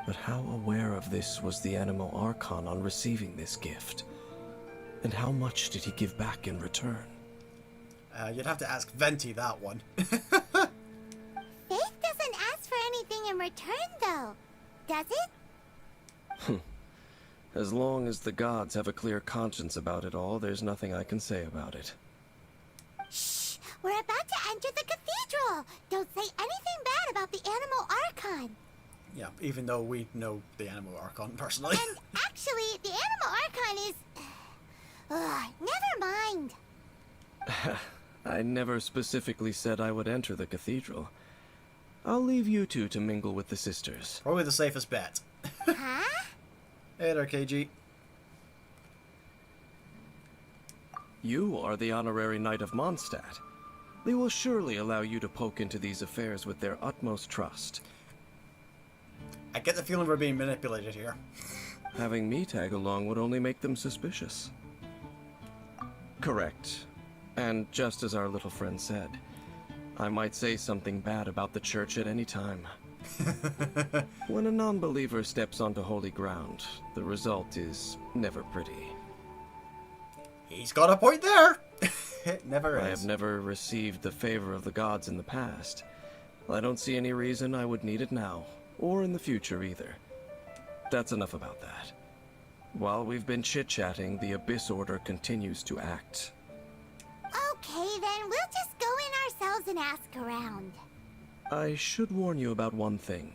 But how aware of this was the Animal Archon on receiving this gift? And how much did he give back in return? You'd have to ask Venti that one. Faith doesn't ask for anything in return, though. Does it? As long as the gods have a clear conscience about it all, there's nothing I can say about it. Shh! We're about to enter the cathedral! Don't say anything bad about the Animal Archon! Yeah, even though we know the Animal Archon personally. And actually, the Animal Archon is... never mind. I never specifically said I would enter the cathedral. I'll leave you two to mingle with the sisters. Probably the safest bet. Huh? Hey there, KG. You are the honorary Knight of Mondstadt. They will surely allow you to poke into these affairs with their utmost trust. I get the feeling we're being manipulated here. Having me tag along would only make them suspicious. Correct. And just as our little friend said, I might say something bad about the church at any time. When a non-believer steps onto holy ground, the result is never pretty. He's got a point there. It never is. I have never received the favor of the gods in the past. I don't see any reason I would need it now, or in the future either. That's enough about that. While we've been chit-chatting, the Abyss Order continues to act. Okay, then we'll just go in ourselves and ask around. I should warn you about one thing.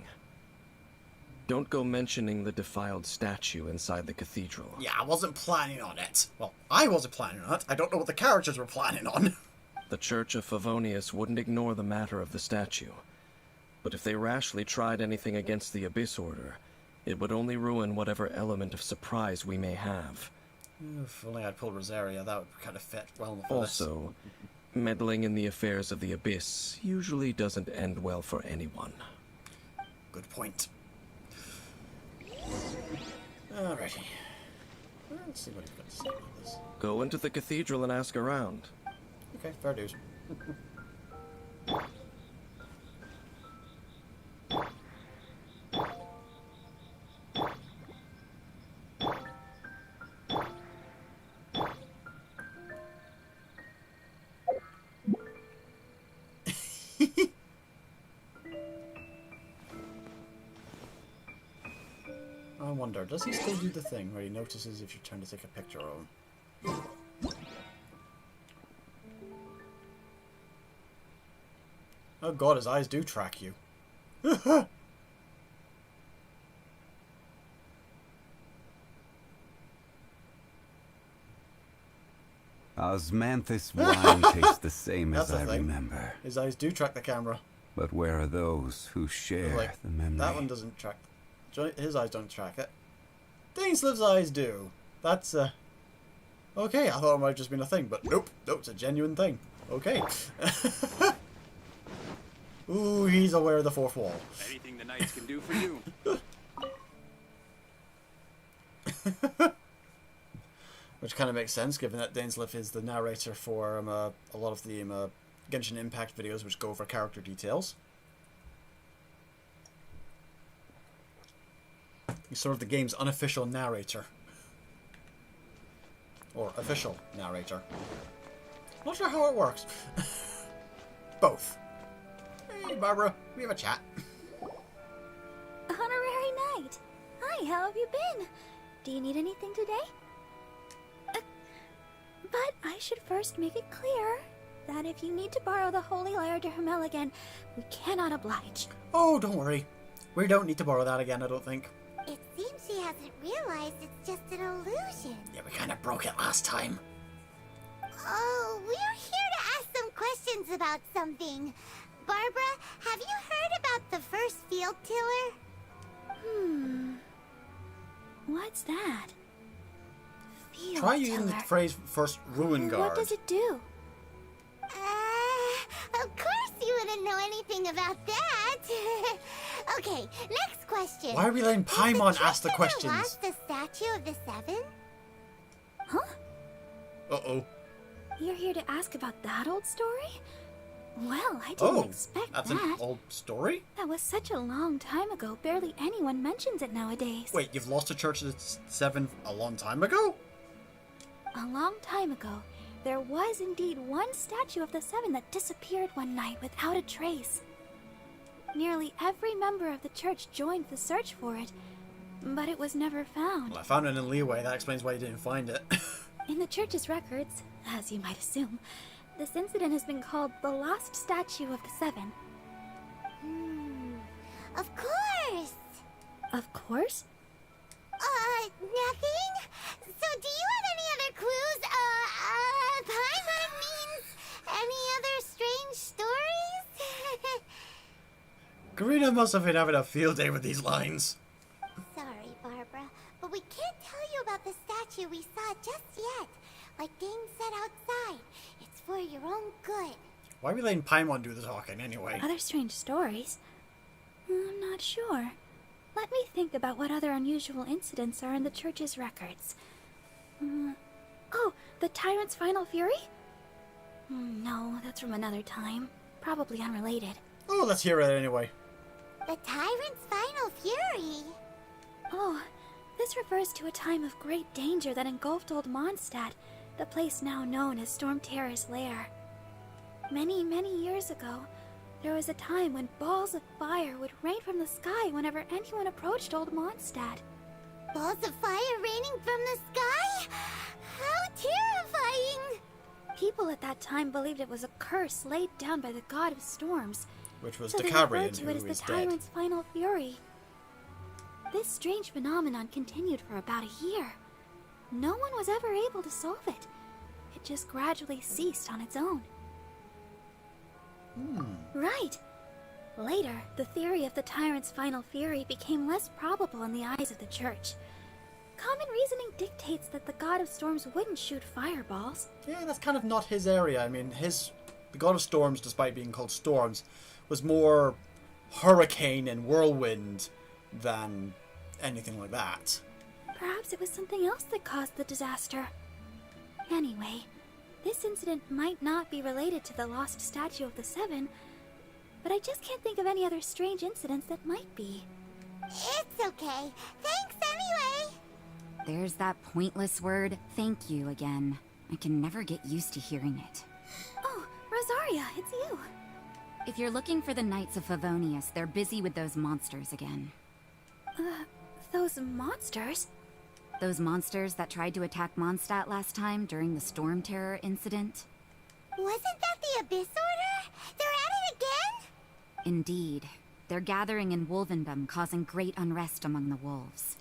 Don't go mentioning the defiled statue inside the cathedral. Yeah, I wasn't planning on it. Well, I wasn't planning on it. I don't know what the characters were planning on. The Church of Favonius wouldn't ignore the matter of the statue. But if they rashly tried anything against the Abyss Order, it would only ruin whatever element of surprise we may have. If only I'd pulled Rosaria, that would kind of fit well for this. Also, meddling in the affairs of the Abyss usually doesn't end well for anyone. Good point. Alrighty. Let's see what he's got to say about this. Go into the cathedral and ask around. Okay, fair dues. I wonder, does he still do the thing where he notices if you turn to take a picture of him? Oh god, his eyes do track you. Osmanthus wine tastes the same as That's I the thing. remember. His eyes do track the camera. But where are those who share Like, the memory? that one doesn't track. His eyes don't track it. Danesliv's eyes do. That's, okay, I thought it might have just been a thing, but nope. Nope, it's a genuine thing. Okay. Ooh, he's aware of the fourth wall. Anything the knights can do for you. Which kind of makes sense, given that Dainsleif is the narrator for a lot of the Genshin Impact videos, which go over character details. He's sort of the game's unofficial narrator. Or official narrator. Not sure how it works. Both. Hey, Barbara, we have a chat. Honorary Knight. Hi, how have you been? Do you need anything today? But I should first make it clear that if you need to borrow the Holy Lyre to Hermel again, we cannot oblige. Oh, don't worry. We don't need to borrow that again, I don't think. It seems she hasn't realized it's just an illusion. Yeah, we kind of broke it last time. Oh, we're here to ask some questions about something. Barbara, have you heard about the first field tiller? What's that? Field Try using the tiller. phrase first ruin guard. What does it do? Of course you wouldn't know anything about that. Okay, next question. Why are we letting Paimon ask the Has questions? lost the statue of the seven? Huh? Uh-oh. You're here to ask about that old story? Well, I didn't Oh, expect that's that. an old story? That was such a long time ago, barely anyone mentions it nowadays. Wait, you've lost a church that's 7 a long time ago? A long time ago, there was indeed one statue of the Seven that disappeared one night without a trace. Nearly every member of the church joined the search for it, but it was never found. Well, I found it in Leeway. That explains why you didn't find it. In the church's records, as you might assume, this incident has been called the Lost Statue of the Seven. Of course! Of course? Nothing? So do you have any other clues? Paimon means any other strange stories? Karina must have been having a field day with these lines. Sorry, Barbara, but we can't tell you about the statue we saw just yet. Like Dane said outside, it's for your own good. Why are we letting Paimon do the talking anyway? Other strange stories? I'm not sure. Let me think about what other unusual incidents are in the church's records. Oh, the Tyrant's Final Fury? No, that's from another time. Probably unrelated. Oh, let's hear it anyway. The Tyrant's Final Fury? Oh, this refers to a time of great danger that engulfed Old Mondstadt, the place now known as Storm Terror's lair. Many, many years ago, there was a time when balls of fire would rain from the sky whenever anyone approached Old Mondstadt. Balls of fire raining from the sky? How terrifying! People at that time believed it was a curse laid down by the god of storms. Which was So they Decabrian, referred to it as who the is dead. Tyrant's Final Fury. This strange phenomenon continued for about a year. No one was ever able to solve it. It just gradually ceased on its own. Right. Later, the theory of the Tyrant's Final Fury became less probable in the eyes of the church. Common reasoning dictates that the god of storms wouldn't shoot fireballs. Yeah, that's kind of not his area. I mean, the God of Storms, despite being called Storms, was more hurricane and whirlwind than anything like that. Perhaps it was something else that caused the disaster. Anyway, this incident might not be related to the lost statue of the Seven, but I just can't think of any other strange incidents that might be. It's okay. Thanks anyway. There's that pointless word, thank you, again. I can never get used to hearing it. Oh, Rosaria, it's you. If you're looking for the Knights of Favonius, they're busy with those monsters again. Those monsters? Those monsters that tried to attack Mondstadt last time during the Storm Terror incident? Wasn't that the Abyss Order? They're at it again? Indeed. They're gathering in Wolvendom, causing great unrest among the wolves.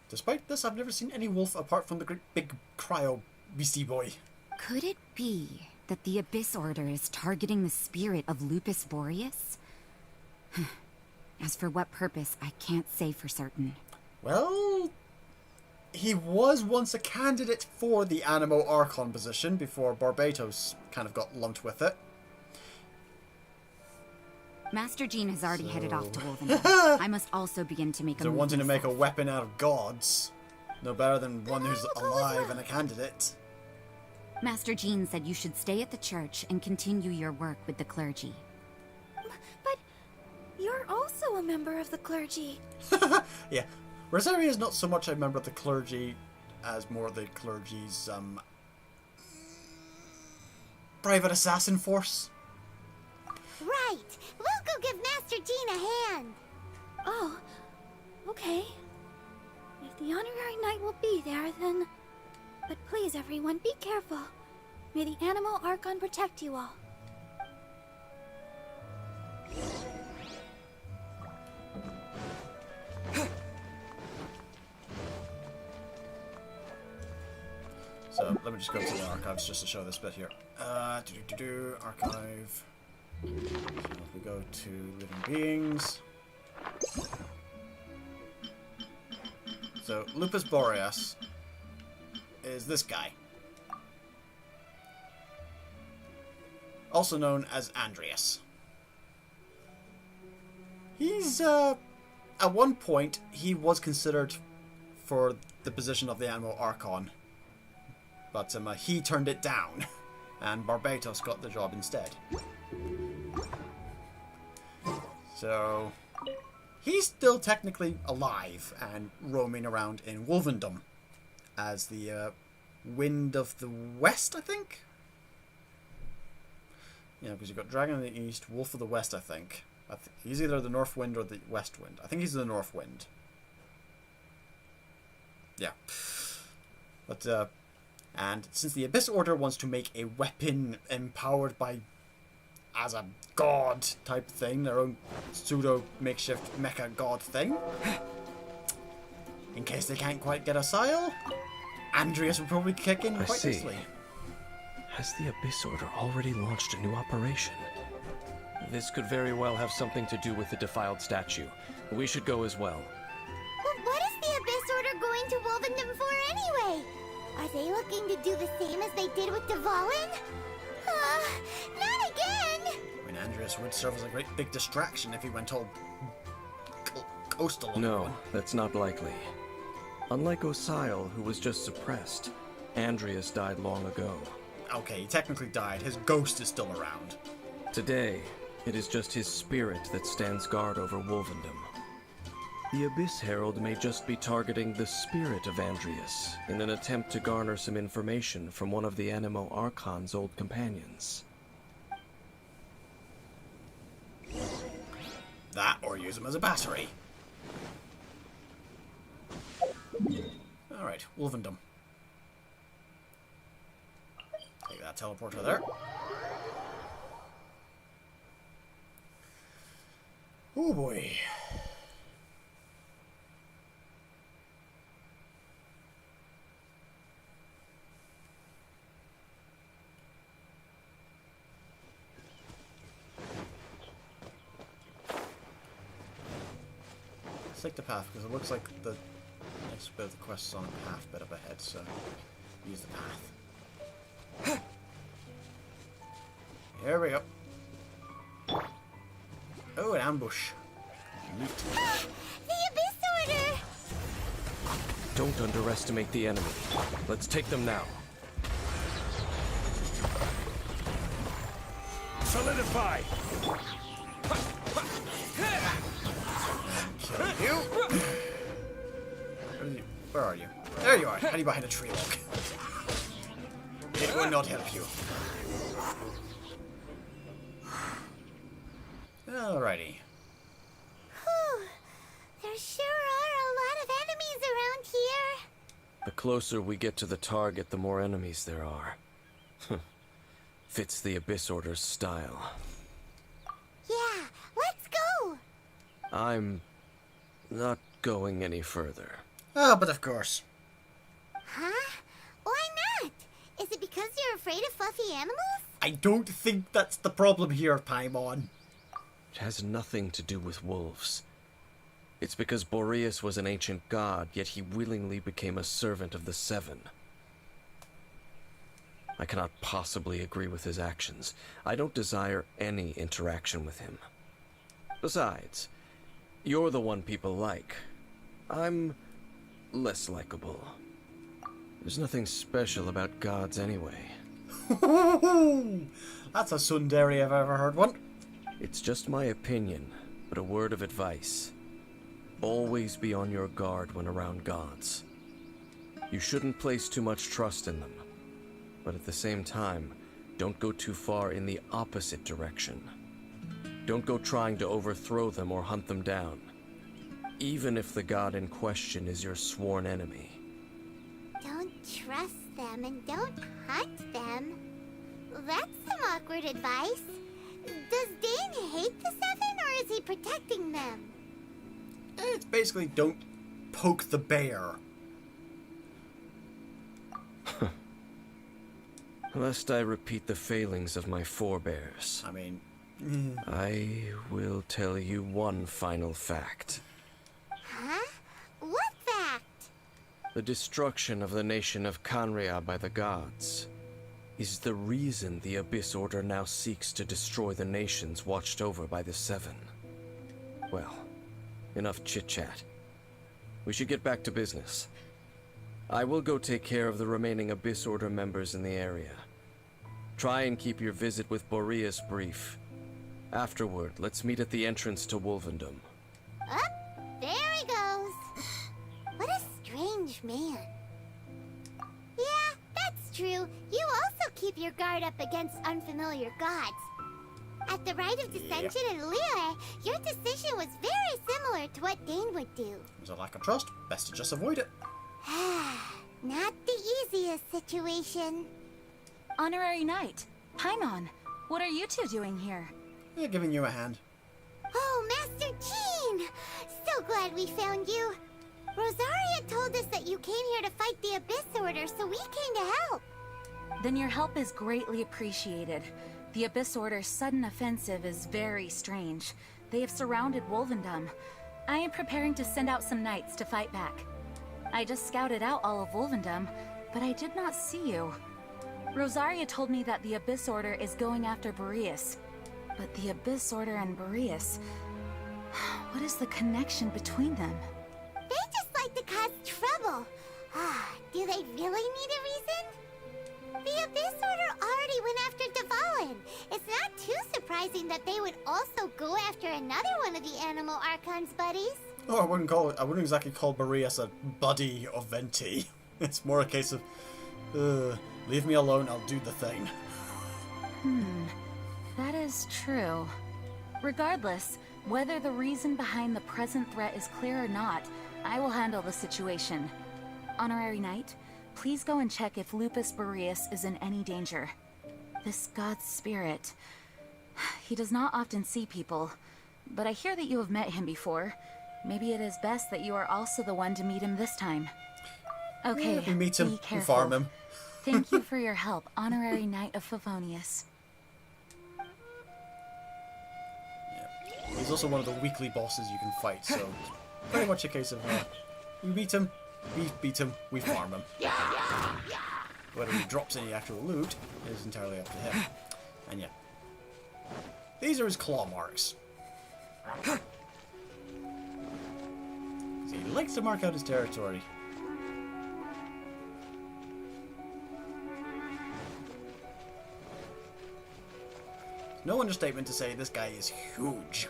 Despite this, I've never seen any wolf apart from the great big cryo beastie boy. Could it be that the Abyss Order is targeting the spirit of Lupus Boreas? As for what purpose, I can't say for certain. Well, he was once a candidate for the Animo Archon position before Barbatos kind of got lumped with it. Master Jean has already headed off to Wolvendom. I must also begin to make a They're move wanting to make a myself. weapon out of gods. No better than one who's alive and a candidate. Master Jean said you should stay at the church and continue your work with the clergy. But you're also a member of the clergy. Yeah, Rosaria is not so much a member of the clergy as more the clergy's private assassin force. Right. We'll go give Master Jean a hand. Oh, okay. If the honorary knight will be there, then... But please, everyone, be careful. May the Animo Archon protect you all. So let me just go to the archives just to show this bit here. Archive. So if we go to Living Beings. So Lupus Boreas is this guy. Also known as Andreas. He's, at one point, he was considered for the position of the Animo Archon. But he turned it down, and Barbatos got the job instead. So, he's still technically alive and roaming around in Wolvendom as the Wind of the West, I think? Yeah, because you've got Dragon of the East, Wolf of the West, I think. He's either the North Wind or the West Wind. I think he's the North Wind. Yeah. But, and since the Abyss Order wants to make a weapon empowered by, as a god type thing, their own pseudo makeshift mecha god thing, in case they can't quite get a Sile, Andreas will probably kick in quite nicely. Has the Abyss Order already launched a new operation? This could very well have something to do with the defiled statue. We should go as well. But what is the Abyss Order going to Wolvendom for anyway? Are they looking to do the same as they did with Dvalin? Not again! I mean, Andreas would serve as a great big distraction if he went all coastal. No, that's not likely. Unlike Osile, who was just suppressed, Andreas died long ago. Okay, he technically died. His ghost is still around. Today, it is just his spirit that stands guard over Wolvendom. The Abyss Herald may just be targeting the spirit of Andreas in an attempt to garner some information from one of the Animo Archon's old companions. That, or use him as a battery. Alright, Wolvendom. Take that teleporter there. Oh boy. Let's take the path, because it looks like the next bit of the quest is on a path bit up ahead, so use the path. Here we go. Oh, an ambush. Neat. The Abyss Order! Don't underestimate the enemy. Let's take them now. Solidify! Kill you. Where are you? There you are, hiding behind a tree log. It will not help you. Alrighty. Whew. There sure are a lot of enemies around here. The closer we get to the target, the more enemies there are. Fits the Abyss Order's style. Yeah, let's go! I'm not going any further. Oh, but of course. Huh? Why not? Is it because you're afraid of fluffy animals? I don't think that's the problem here, Paimon. It has nothing to do with wolves. It's because Boreas was an ancient god, yet he willingly became a servant of the Seven. I cannot possibly agree with his actions. I don't desire any interaction with him. Besides, you're the one people like. I'm less likable. There's nothing special about gods anyway. That's a tsundere if I've ever heard one. It's just my opinion, but a word of advice. Always be on your guard when around gods. You shouldn't place too much trust in them, but at the same time, don't go too far in the opposite direction. Don't go trying to overthrow them or hunt them down, even if the god in question is your sworn enemy. Don't trust them and don't hunt them. That's some awkward advice. Does Dane hate the Seven, or is he protecting them? It's basically don't poke the bear. Lest I repeat the failings of my forebears, I mean... I will tell you one final fact. Huh? What fact? The destruction of the nation of Canria by the gods is the reason the Abyss Order now seeks to destroy the nations watched over by the Seven. Well, enough chit-chat. We should get back to business. I will go take care of the remaining Abyss Order members in the area. Try and keep your visit with Boreas brief. Afterward, let's meet at the entrance to Wolvendom. There he goes. What a strange man. Yeah, true, you also keep your guard up against unfamiliar gods. At the Rite of Dissension in Liyue, your decision was very similar to what Dane would do. There's a lack of trust. Best to just avoid it. Not the easiest situation. Honorary Knight, Paimon, what are you two doing here? Yeah, giving you a hand. Oh, Master Jean! So glad we found you. Rosaria told us that you came here to fight the Abyss Order, so we came to help. Then your help is greatly appreciated. The Abyss Order's sudden offensive is very strange. They have surrounded Wolvendom. I am preparing to send out some knights to fight back. I just scouted out all of Wolvendom, but I did not see you. Rosaria told me that the Abyss Order is going after Boreas. But the Abyss Order and Boreas... what is the connection between them? They just like to cause trouble. Do they really need a reason? The Abyss Order already went after Dvalin. It's not too surprising that they would also go after another one of the Animal Archon's buddies. Oh, I wouldn't exactly call Boreas a buddy of Venti. It's more a case of, leave me alone, I'll do the thing. That is true. Regardless, whether the reason behind the present threat is clear or not, I will handle the situation. Honorary Knight, please go and check if Lupus Boreas is in any danger. This god's spirit... he does not often see people, but I hear that you have met him before. Maybe it is best that you are also the one to meet him this time. Okay, we meet him, be careful. we farm him. Thank you for your help, Honorary Knight of Favonius. Yeah. He's also one of the weekly bosses you can fight, so it's pretty much a case of we meet him, we beat him, we farm him. Whether he drops any actual loot is entirely up to him. And yeah. These are his claw marks. He likes to mark out his territory. No understatement to say this guy is huge.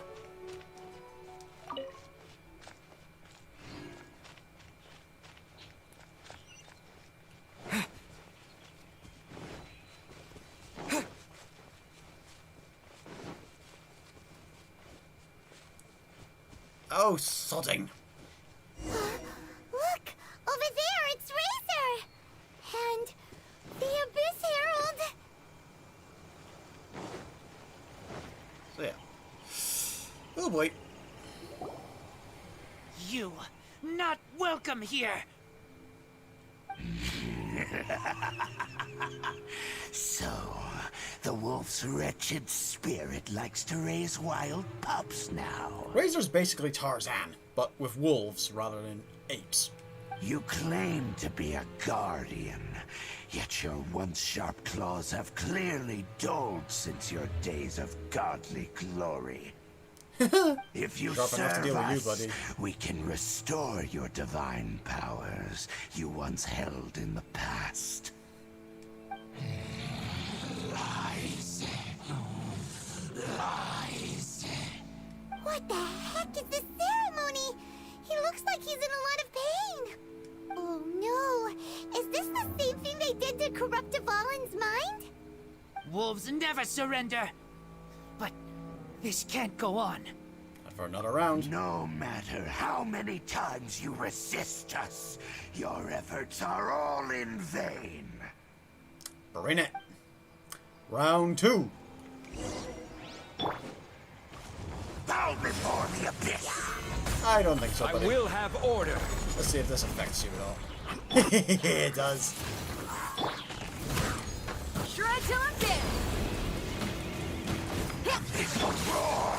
Oh, sodding. Look! Over there, it's Razor! And the Abyss Herald! So yeah. Oh boy. You not welcome here. So, the wolf's wretched spirit likes to raise wild pups now. Razor's basically Tarzan, but with wolves rather than apes. You claim to be a guardian, yet your once sharp claws have clearly dulled since your days of godly glory. If you Sharp enough to serve deal with you, us, buddy. we can restore your divine powers you once held in the past. Lies. Lies. What the heck is this ceremony? He looks like he's in a lot of pain. Oh no! Is this the same thing they did to corrupt Dvalin's mind? Wolves never surrender. But this can't go on. Not for another round. No matter how many times you resist us, your efforts are all in vain. Bring it. Round 2. Bow before the abyss. I don't think so, I buddy. will have order. Let's see if this affects you at all. It does. Shred till I'm dead! It's a roar.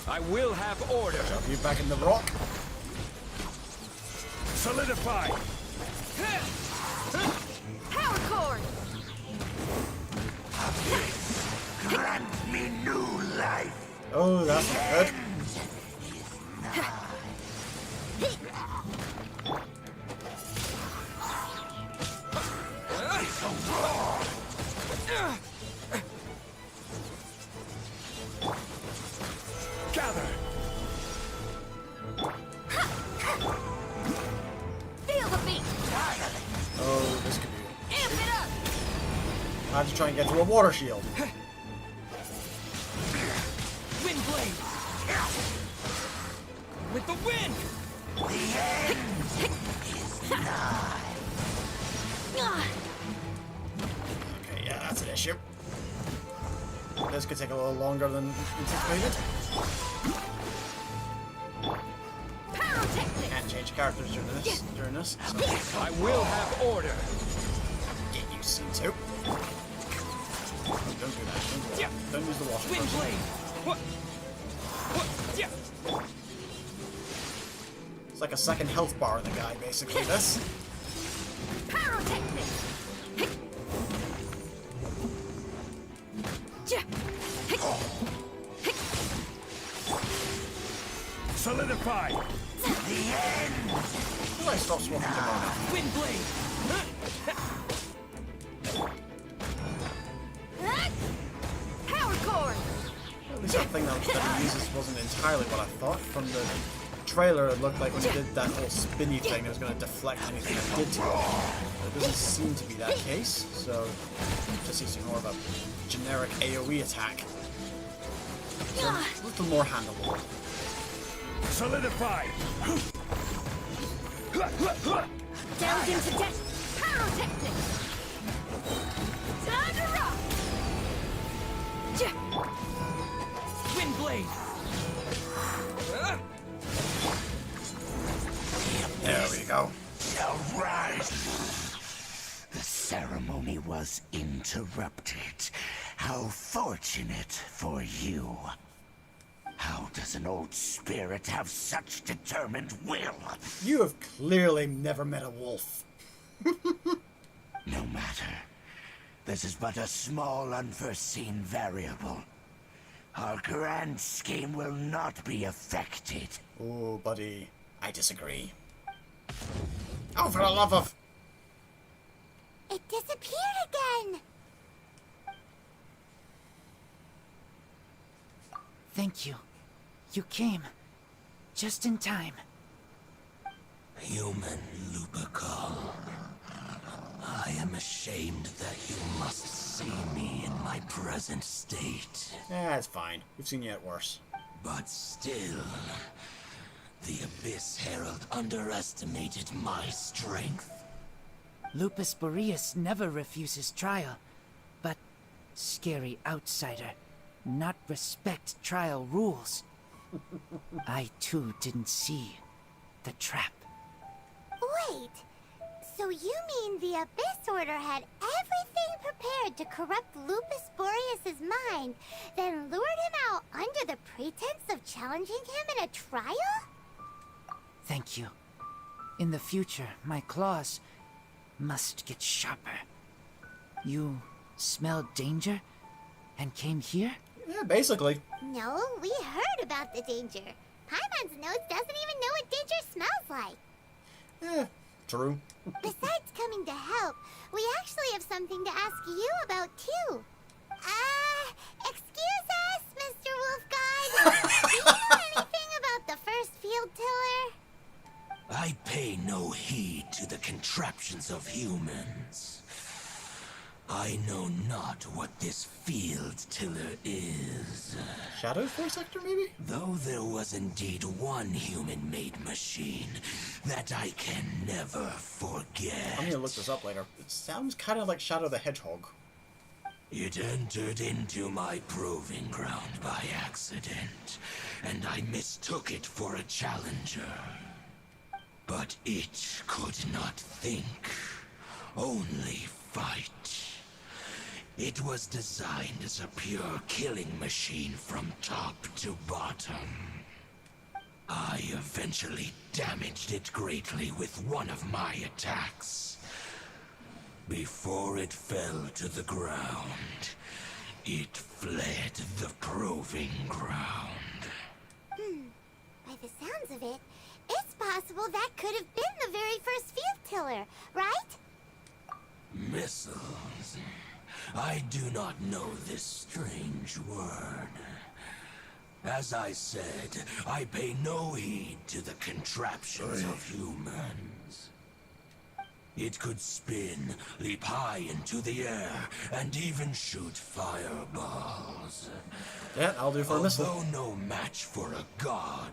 I will have order. Shove you back in the rock. Solidify. Power cord! Grant me new life. Oh, that's not good. It's a roar. Gather. I have to try and get to a water shield. Wind blade! With the wind! The end is nigh. Okay, yeah, that's an issue. This could take a little longer than anticipated. Can't change characters during this. So. I will have order. Get used to. Oh, don't do that. Don't do that. Don't use the water. Wind blade! What? Yeah. It's like a second health bar in the guy, basically. This. Solidify. The end. How do I stop swapping them on? Wind blade! Power cord! At least that thing that he uses wasn't entirely what I thought. From the trailer, it looked like when he did that whole spinny thing, it was going to deflect anything I did to it. But it doesn't seem to be that case, so it just seems to be more of a generic AoE attack. So a little more handleable. Solidify. Delved into death! Pyrotechnic! Time to rock! Wind blade! There we go. Shall rise. The ceremony was interrupted. How fortunate for you. How does an old spirit have such determined will? You have clearly never met a wolf. No matter. This is but a small unforeseen variable. Our grand scheme will not be affected. Oh, buddy. I disagree. Oh, for the love of... It disappeared again! Thank you. You came. Just in time. Human Lupercal. I am ashamed that you must see me in my present state. it's fine. We've seen you at worse. But still, the Abyss Herald underestimated my strength. Lupus Boreas never refuses trial, but scary outsider, not respect trial rules. I too didn't see the trap. Wait, so you mean the Abyss Order had everything prepared to corrupt Lupus Boreas' mind, then lured him out under the pretense of challenging him in a trial? Thank you. In the future, my claws must get sharper. You smelled danger and came here? Yeah, basically. No, we heard about the danger. Paimon's nose doesn't even know what danger smells like. Yeah, true. Besides coming to help, we actually have something to ask you about too. Excuse us, Mr. Wolf God. Do you know anything about the first field tiller? I pay no heed to the contraptions of humans. I know not what this field tiller is. Shadow's voice actor, maybe? Though there was indeed one human-made machine that I can never forget. I'm gonna look this up later. It sounds kind of like Shadow the Hedgehog. It entered into my proving ground by accident, and I mistook it for a challenger. But it could not think, only fight. It was designed as a pure killing machine from top to bottom. I eventually damaged it greatly with one of my attacks. Before it fell to the ground, it fled the proving ground. By the sounds of it, it's possible that could have been the very first field tiller, right? Missiles. I do not know this strange word. As I said, I pay no heed to the contraptions of humans. It could spin, leap high into the air, and even shoot fireballs. Yeah, I'll do for a missile. Although no match for a god,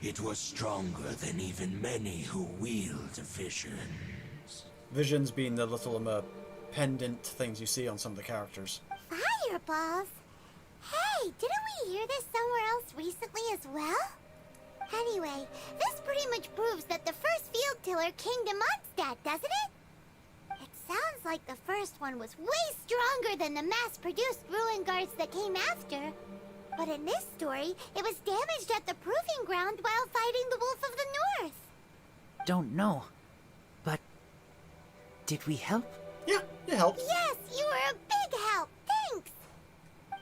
it was stronger than even many who wield visions. Visions being the little pendant things you see on some of the characters. Fireballs? Hey, didn't we hear this somewhere else recently as well? Anyway, this pretty much proves that the first field tiller came to Mondstadt, doesn't it? It sounds like the first one was way stronger than the mass-produced ruin guards that came after. But in this story, it was damaged at the proving ground while fighting the Wolf of the North. Don't know. But did we help? Yeah, you helped. Yes, you were a big help. Thanks.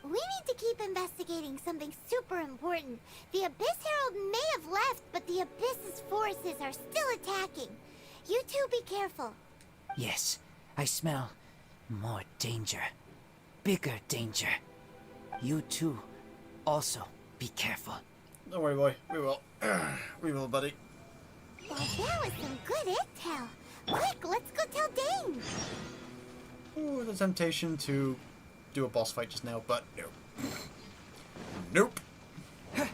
We need to keep investigating something super important. The Abyss Herald may have left, but the Abyss's forces are still attacking. You two be careful. Yes, I smell more danger. Bigger danger. You two also be careful. Don't worry, boy. We will. We will, buddy. Well, that was some good intel. Quick, let's go tell Dane. Ooh, the temptation to do a boss fight just now, but no. Nope. You're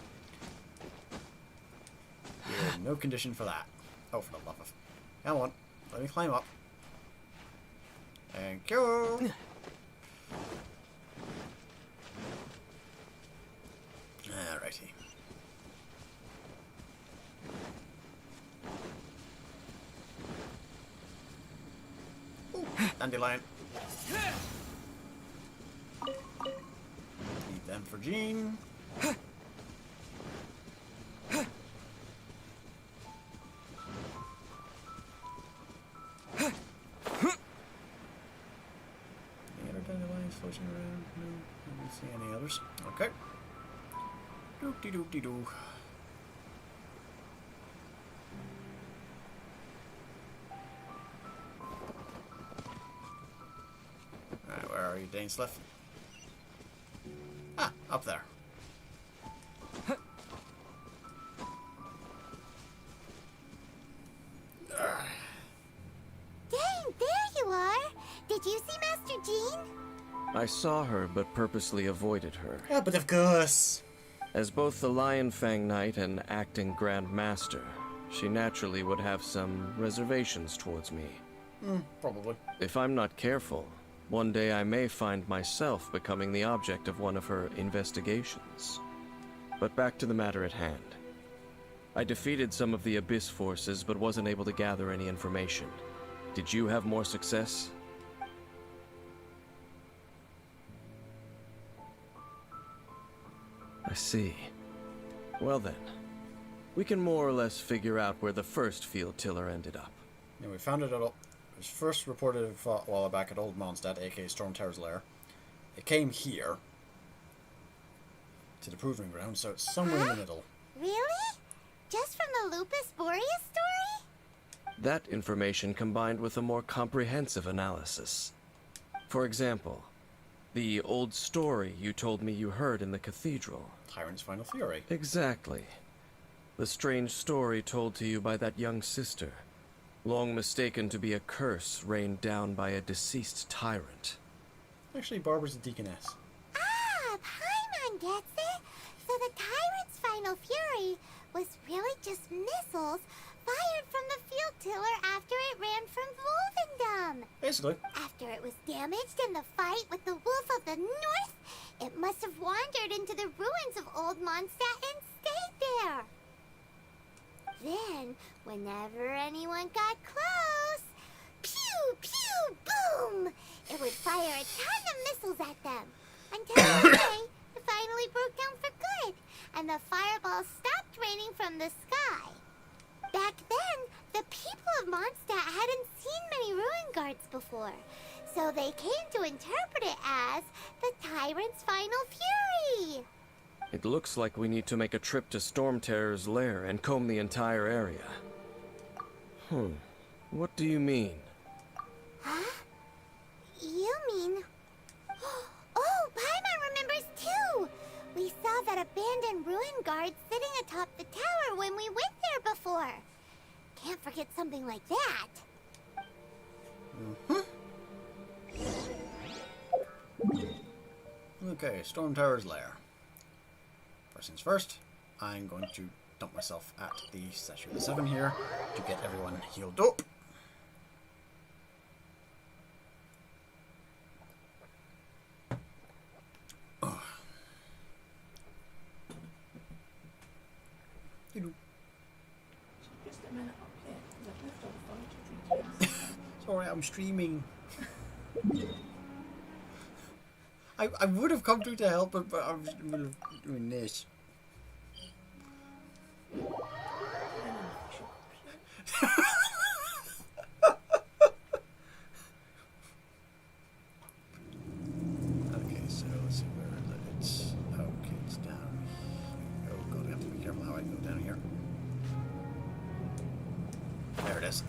in no condition for that. Oh, for the love of... Come on. Let me climb up. Thank you. Alrighty. Ooh, dandelion. Need them for Jean. Any other dandelions floating around? No, I don't see any others. Okay. Doop-de-doop-de-doo. Alright, where are you, Dainsleif? Ah, up there. Dane, there you are. Did you see Master Jean? I saw her, but purposely avoided her. Yeah, but of course. As both the Lion Fang Knight and acting Grand Master, she naturally would have some reservations towards me. Probably. If I'm not careful, one day I may find myself becoming the object of one of her investigations. But back to the matter at hand. I defeated some of the Abyss forces, but wasn't able to gather any information. Did you have more success? I see. Well then, we can more or less figure out where the first field tiller ended up. Yeah, we found it at... It was first reported a while back at Old Mondstadt, aka Storm Terror's lair. It came here. To the proving ground, so it's somewhere in the middle. Really? Just from the Lupus Boreas story? That information combined with a more comprehensive analysis. For example, the old story you told me you heard in the cathedral. Tyrant's Final Fury. Exactly. The strange story told to you by that young sister, long mistaken to be a curse rained down by a deceased tyrant. Actually, Barbara's a deaconess. Ah, Paimon gets it. So the Tyrant's Final Fury was really just missiles fired from the field tiller after it ran from Wolvendom. Basically. After it was damaged in the fight with the Wolf of the North, it must have wandered into the ruins of Old Mondstadt and stayed there. Then, whenever anyone got close, pew, pew, boom! It would fire a ton of missiles at them. Until one day, it finally broke down for good, and the fireballs stopped raining from the sky. Back then, the people of Mondstadt hadn't seen many ruin guards before, so they came to interpret it as the Tyrant's Final Fury. It looks like we need to make a trip to Storm Terror's lair and comb the entire area. What do you mean? Huh? You mean... Oh, Paimon remembers too! We saw that abandoned ruin guard sitting atop the tower when we went there before. Can't forget something like that. Okay, Storm Tower's lair. First things first, I'm going to dump myself at the Statue of the Seven here to get everyone healed up. Sorry, I'm streaming. I would have come through to help, but I was doing this. Okay, so let's see where it's. Okay, it's down here. Oh god, I have to be careful how I go down here. There it is.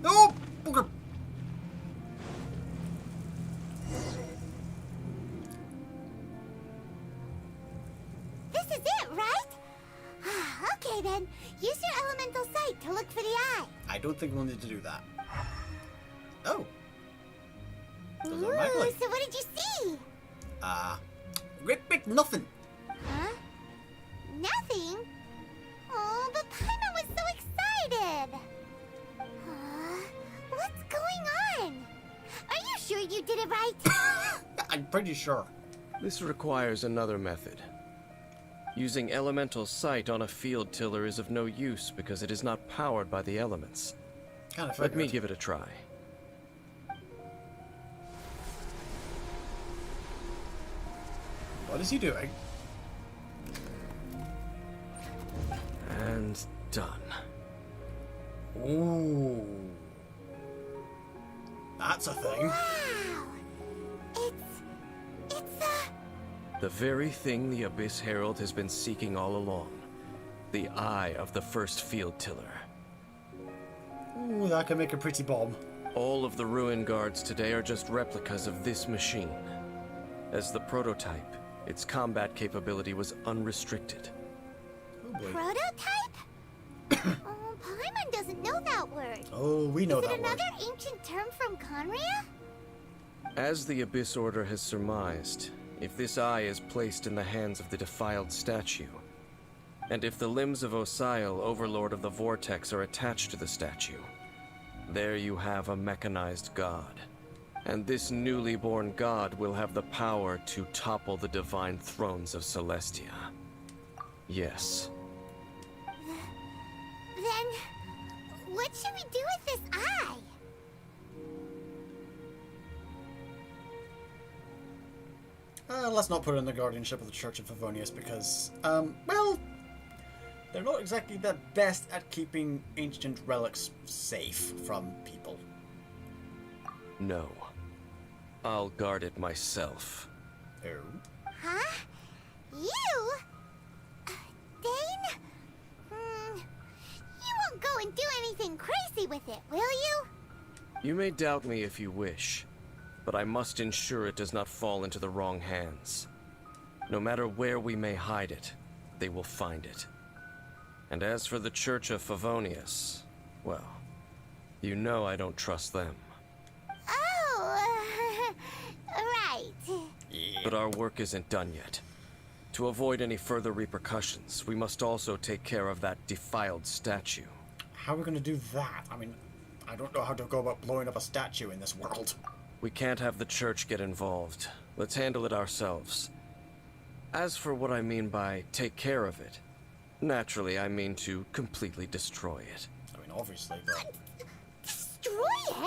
No! Booger! This is it, right? Okay then, use your elemental sight to look for the eye. I don't think we'll need to do that. Oh. Those Ooh, are magically. so what did you see? Great big nothing. Huh? Nothing? Oh, but Paimon was so excited. What's going on? Are you sure you did it right? I'm pretty sure. This requires another method. Using elemental sight on a field tiller is of no use because it is not powered by the elements. Let me give it a try. What is he doing? And done. Ooh. That's a thing. Wow. It's The very thing the Abyss Herald has been seeking all along. The eye of the first field tiller. Ooh, that can make a pretty bomb. All of the ruin guards today are just replicas of this machine. As the prototype, its combat capability was unrestricted. Oh boy. prototype? Oh, Paimon doesn't know that word. Oh, we know Is that it word. another ancient term from Conria? As the Abyss Order has surmised, if this eye is placed in the hands of the defiled statue, and if the limbs of Osial, Overlord of the Vortex, are attached to the statue, there you have a mechanized god. And this newly born god will have the power to topple the divine thrones of Celestia. Yes. Then, what should we do with this eye? Let's not put it in the guardianship of the Church of Favonius because, well, they're not exactly the best at keeping ancient relics safe from people. No. I'll guard it myself. Oh. Huh? You? Dane? You won't go and do anything crazy with it, will you? You may doubt me if you wish, but I must ensure it does not fall into the wrong hands. No matter where we may hide it, they will find it. And as for the Church of Favonius, well, you know I don't trust them. Oh, right. But our work isn't done yet. To avoid any further repercussions, we must also take care of that defiled statue. How are we going to do that? I mean, I don't know how to go about blowing up a statue in this world. We can't have the church get involved. Let's handle it ourselves. As for what I mean by take care of it, naturally I mean to completely destroy it. I mean, obviously, but... Destroy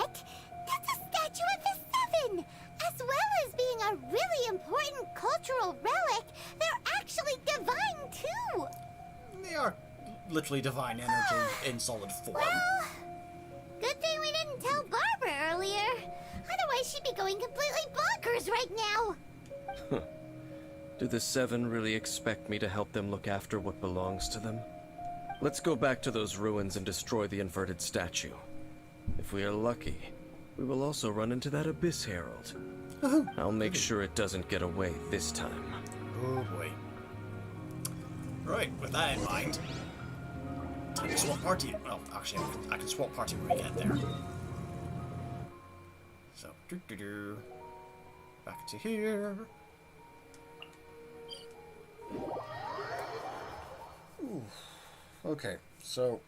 it? That's a statue of the Seven! As well as being a really important cultural relic, they're actually divine too! They are literally divine energy in solid form. Well, good thing we didn't tell Barbara earlier. Otherwise she'd be going completely bonkers right now! Do the Seven really expect me to help them look after what belongs to them? Let's go back to those ruins and destroy the inverted statue. If we are lucky, we will also run into that Abyss Herald. I'll make sure it doesn't get away this time. Oh boy. Right, with that in mind, time to swap party. Well, actually, I can swap party when we get there. So, back to here. Ooh. Okay, so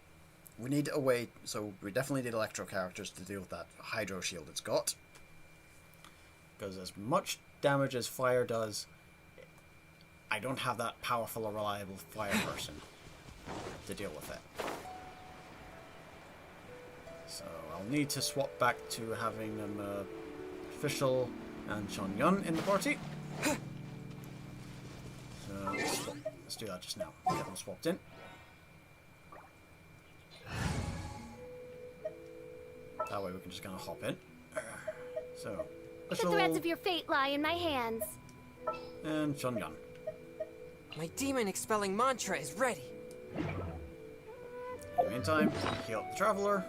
we need a way. So we definitely need electro characters to deal with that hydro shield it's got. Because as much damage as fire does, I don't have that powerful or reliable fire person to deal with it. So I'll need to swap back to having Official and Sean Yun in the party. So let's do that just now. Get them swapped in. That way we can just kind of hop in. So, The threads of your fate lie in my hands. And Sean Yun. My demon expelling mantra is ready. In the meantime, heal up the Traveler.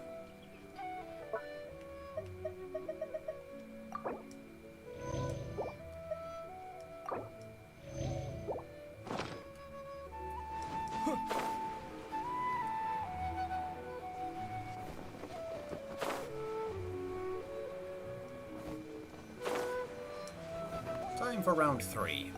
Time for round 3.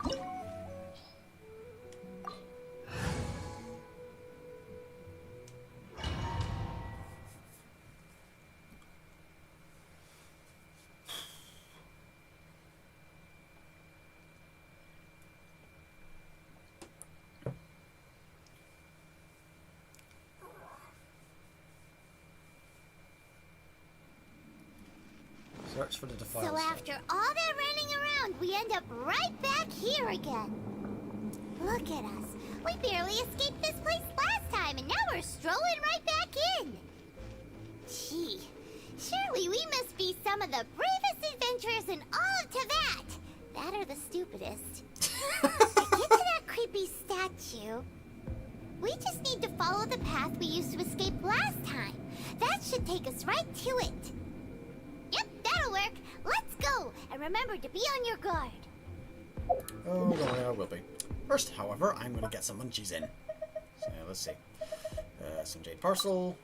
Search for the defiled So after all that running around, we end up right back here again. Look at us. We barely escaped this place last time, and now we're strolling right back in. Gee, surely we must be some of the bravest adventurers in all of Teyvat. That or the stupidest. To get to that creepy statue, we just need to follow the path we used to escape last time. That should take us right to it. Yep, that'll work. Let's go, and remember to be on your guard. Oh, don't worry, I will be. First, however, I'm going to get some munchies in. So, let's see. Some Jade Parcel,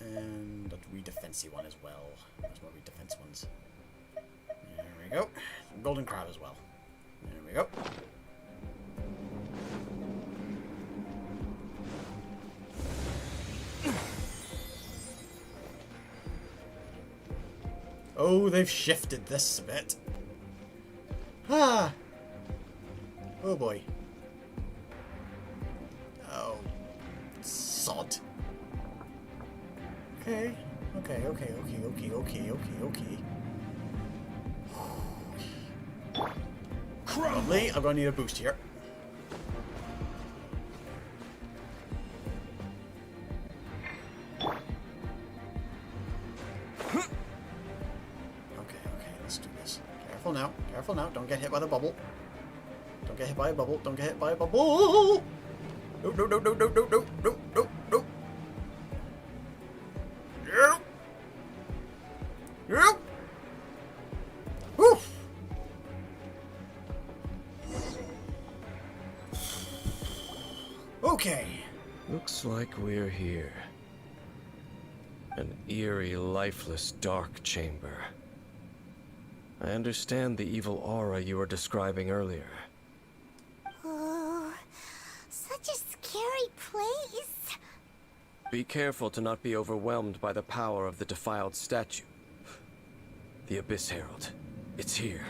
and a redefensey one as well. There's more redefense ones. There we go. Some Golden Crab as well. There we go. Oh, they've shifted this a bit. Ah! Oh boy. Oh. Sod. Okay. Okay. Lovely. I'm gonna need a boost here. Let's do this. Careful now. Don't get hit by the bubble. Don't get hit by a bubble. Don't get hit by a bubble. No. No. Woo. Okay. Looks like we're here. An eerie, lifeless, dark chamber. I understand the evil aura you were describing earlier. Oh, such a scary place. Be careful to not be overwhelmed by the power of the defiled statue. The Abyss Herald. It's here.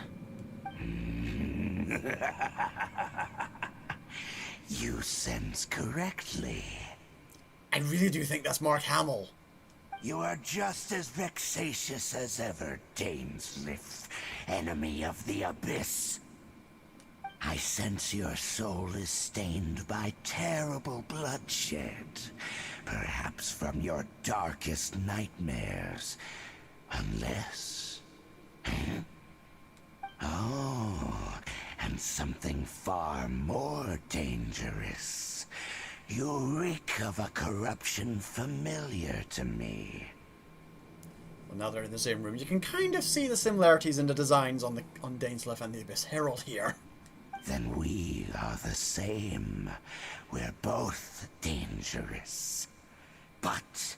You sense correctly. I really do think that's Mark Hamill. You are just as vexatious as ever, Dainsmith, enemy of the Abyss. I sense your soul is stained by terrible bloodshed, perhaps from your darkest nightmares. Unless... Oh, and something far more dangerous. You reek of a corruption familiar to me. Well, now they're in the same room, you can kind of see the similarities in the designs on Dainsmith and the Abyss Herald here. Then we are the same. We're both dangerous. But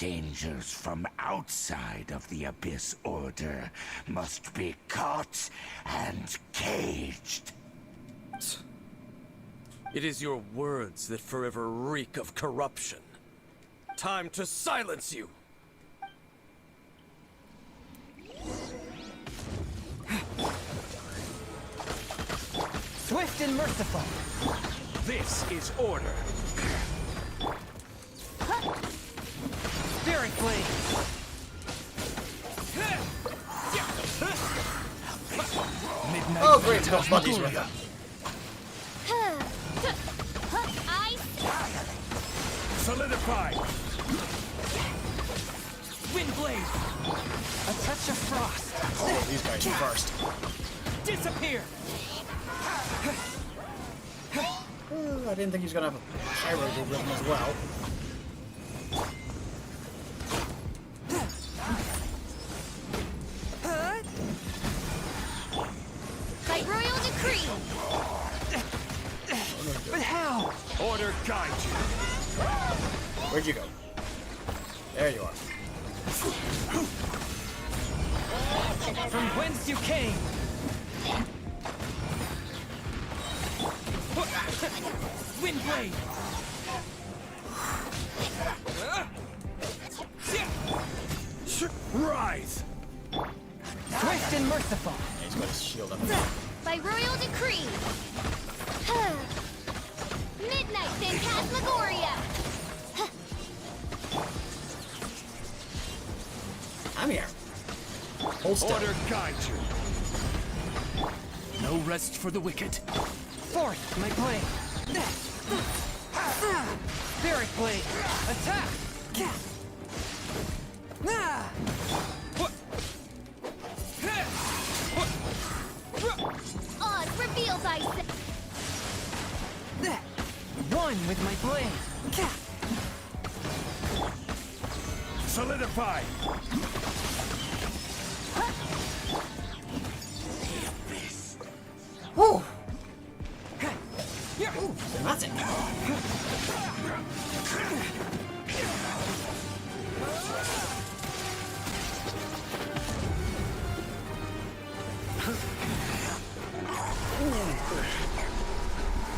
dangers from outside of the Abyss Order must be caught and caged. It is your words that forever reek of corruption. Time to silence you! Swift and merciful. This is order. Spirit blade. Midnight. Oh, great, got buddies with him. Solidify. Wind blade. A touch of frost. Oh, these guys first. Disappear. I didn't think he was gonna have a pyro dude with him as well. By royal decree! But how? Order guide you. Where'd you go? There you are. From whence you came. Wind blade. Rise. Swift and merciful. Yeah, he's got his shield up. By royal decree! Midnight Phantasmagoria! I'm here. Hold still. Order guide you. No rest for the wicked. Forth, my blade. Spirit blade. Attack. Odd reveal thyself! One with my blade. Solidify. Whew. Ooh, dramatic.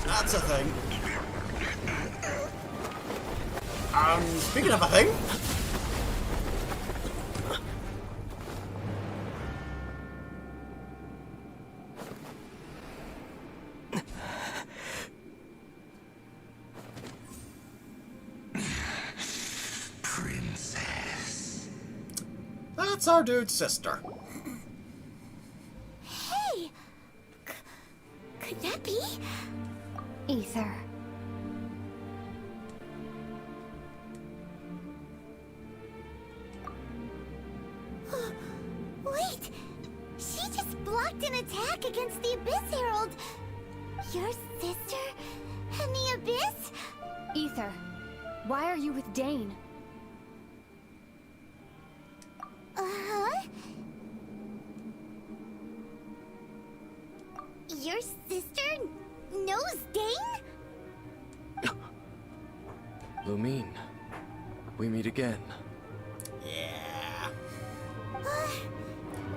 That's a thing. Speaking of a thing. Princess. That's our dude's sister. Hey! Could that be? Ether. Wait! She just blocked an attack against the Abyss Herald! Your sister and the Abyss? Ether, why are you with Dane? Uh-huh? Your sister knows Dane? Lumine, we meet again. Yeah.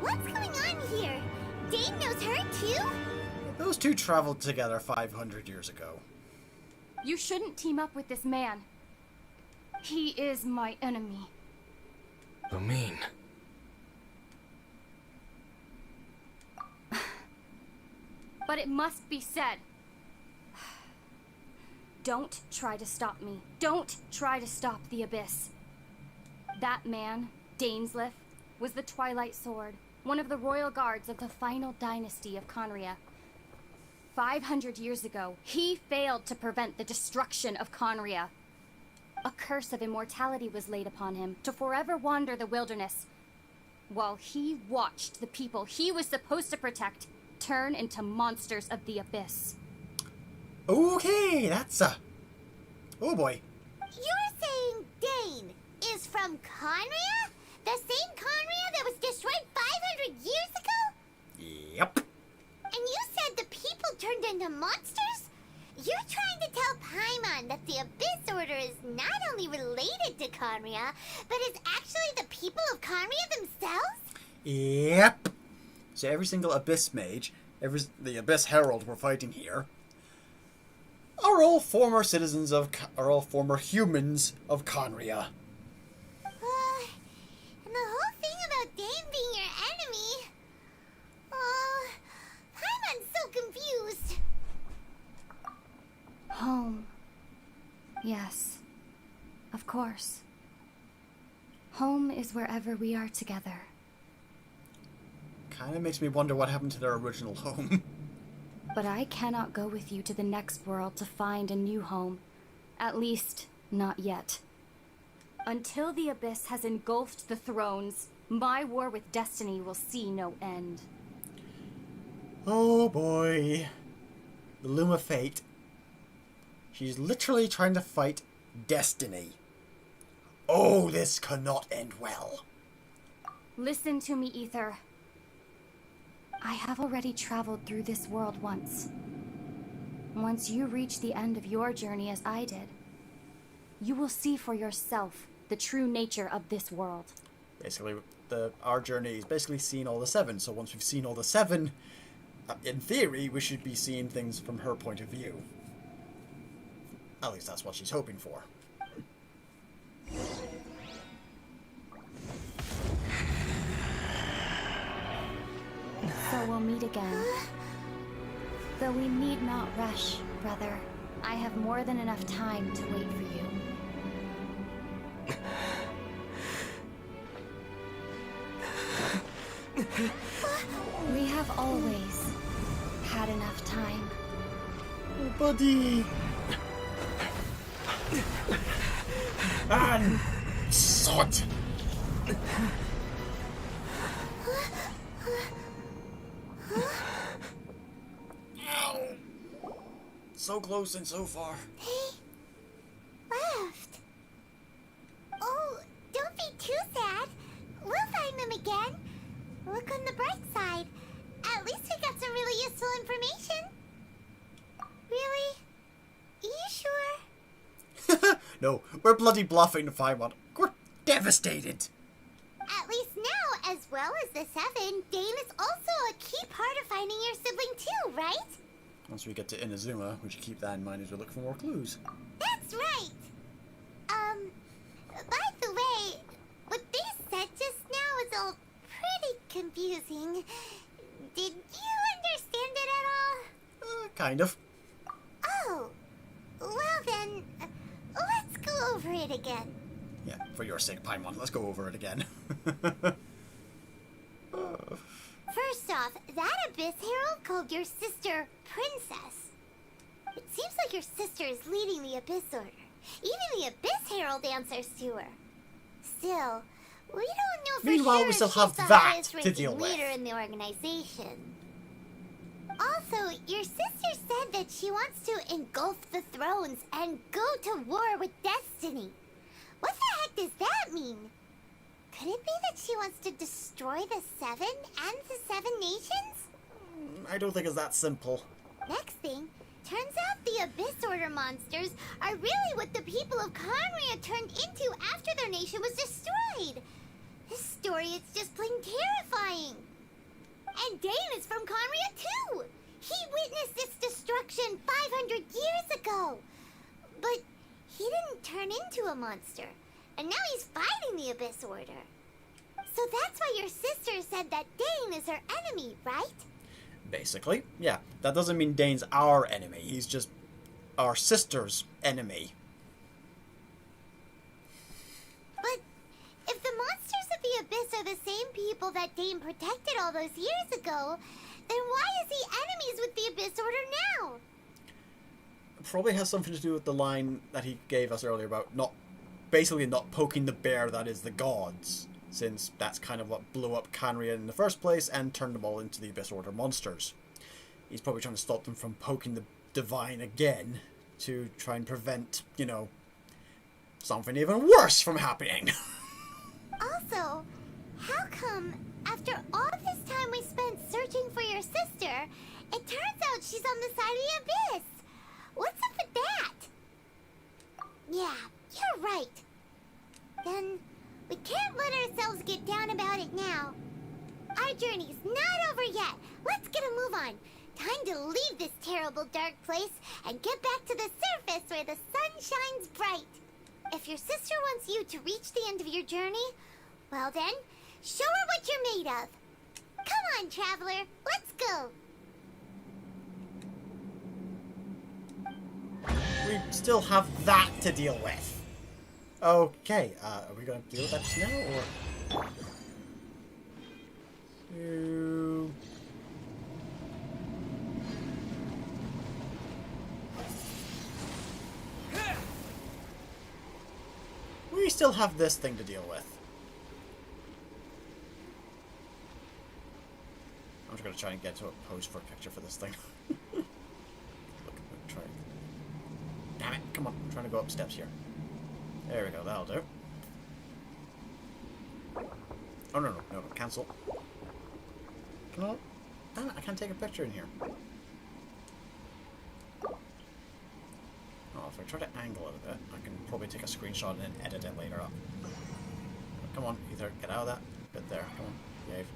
What's going on here? Dane knows her too? Those two traveled together 500 years ago. You shouldn't team up with this man. He is my enemy. Lumine. But it must be said. Don't try to stop me. Don't try to stop the Abyss. That man, Dainsleif, was the Twilight Sword, one of the royal guards of the final dynasty of Conria. 500 years ago, he failed to prevent the destruction of Conria. A curse of immortality was laid upon him to forever wander the wilderness, while he watched the people he was supposed to protect turn into monsters of the Abyss. Okay, that's oh boy. You're saying Dane is from Conria? The same Conria that was destroyed 500 years ago? Yep. And you said the people turned into monsters? You're trying to tell Paimon that the Abyss Order is not only related to Conria, Conria, but is actually the people of Conria themselves? Yep. So every single Abyss Mage, the Abyss Herald we're fighting here, are all former citizens of, are all former humans of Conria. And the whole thing about Dane being your enemy. Oh, I'm so confused. Home. Yes. Of course. Home is wherever we are together. Kinda makes me wonder what happened to their original home. But I cannot go with you to the next world to find a new home. At least, not yet. Until the Abyss has engulfed the thrones, my war with Destiny will see no end. Oh boy. The Loom of Fate. She's literally trying to fight Destiny. Oh, this cannot end well. Listen to me, Ether. I have already traveled through this world once. Once you reach the end of your journey as I did, you will see for yourself the true nature of this world. Basically, our journey is basically seeing all the seven, so once we've seen all the seven, in theory, we should be seeing things from her point of view. At least that's what she's hoping for. So we'll meet again. Though we need not rush, brother. I have more than enough time to wait for you. We have always had enough time. Oh, buddy! And sod! Ow! So close and so far. Left. Oh, don't be too sad. We'll find them again. Look on the bright side. At least we got some really useful information. Really? Are you sure? No, we're bloody bluffing, Paimon. We're devastated. At least now, as well as the seven, Dane is also a key part of finding your sibling too, right? Once we get to Inazuma, we should keep that in mind as we look for more clues. That's right. By the way, what they said just now is all pretty confusing. Did you understand it at all? Kind of. Oh, well then, let's go over it again. Yeah, for your sake, Paimon, let's go over it again. First off, that Abyss Herald called your sister Princess. It seems like your sister is leading the Abyss Order. Even the Abyss Herald answers to her. Still, we don't know for Meanwhile, sure we still if have she's the that highest to ranking deal with. leader in the organization. Also, your sister said that she wants to engulf the thrones and go to war with Destiny. What the heck does that mean? Could it be that she wants to destroy the Seven and the Seven Nations? I don't think it's that simple. Next thing, turns out the Abyss Order monsters are really what the people of Conria turned into after their nation was destroyed. This story is just plain terrifying. And Dane is from Conria too. He witnessed its destruction 500 years ago. But he didn't turn into a monster. And now he's fighting the Abyss Order. So that's why your sister said that Dane is her enemy, right? Basically, yeah. That doesn't mean Dane's our enemy. He's just our sister's enemy. But if the monsters of the Abyss are the same people that Dane protected all those years ago, then why is he enemies with the Abyss Order now? Probably has something to do with the line that he gave us earlier about basically not poking the bear that is the gods, since that's kind of what blew up Conria in the first place and turned them all into the Abyss Order monsters. He's probably trying to stop them from poking the divine again to try and prevent, you know, something even worse from happening. Also, how come after all this time we spent searching for your sister, it turns out she's on the side of the Abyss? What's up with that? Yeah, you're right. then we can't let ourselves get down about it now. Our journey's not over yet. Let's get a move on. Time to leave this terrible dark place and get back to the surface where the sun shines bright. If your sister wants you to reach the end of your journey, well then, show her what you're made of. Come on, traveler, let's go. We still have that to deal with. Okay, are we going to deal with that just now, or... We still have this thing to deal with. I'm just going to try and get to a pose for a picture for this thing. Look, try. Damn it, come on, I'm trying to go up steps here. There we go, that'll do. Oh, no, cancel. No, damn it, I can't take a picture in here. Oh, if I try to angle it a bit, I can probably take a screenshot and then edit it later up. Come on, either get out of that bit there. Come on, behave.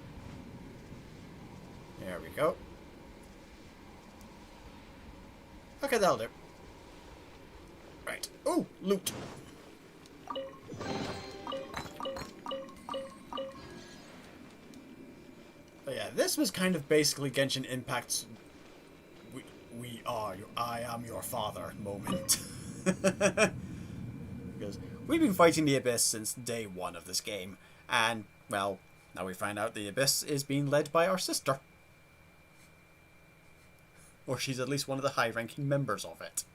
There we go. Okay, that'll do. Right. Oh, loot. But yeah, this was kind of basically Genshin Impact's I am your father moment. Because we've been fighting the Abyss since day one of this game, and, well, now we find out the Abyss is being led by our sister. Or she's at least one of the high-ranking members of it.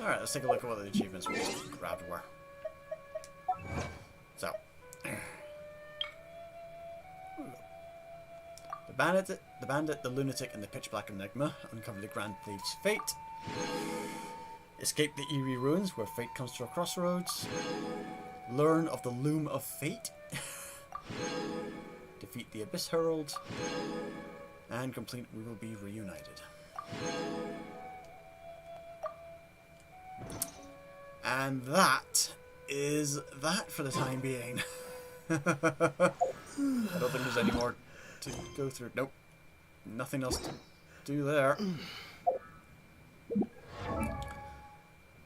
Alright, let's take a look at what the achievements we just grabbed were. So. The bandit, the lunatic, and the pitch black enigma uncover the Grand Thieves' fate. Escape the eerie ruins where fate comes to a crossroads. Learn of the loom of fate. Defeat the Abyss Herald. And complete We Will Be Reunited. And that is that for the time being. I don't think there's any more to go through. Nope. Nothing else to do there.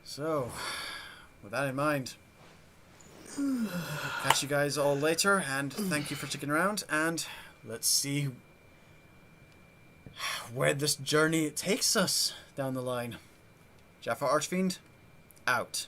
So, with that in mind, catch you guys all later, and thank you for sticking around, and let's see where this journey takes us down the line. JaffaArchfiend, out.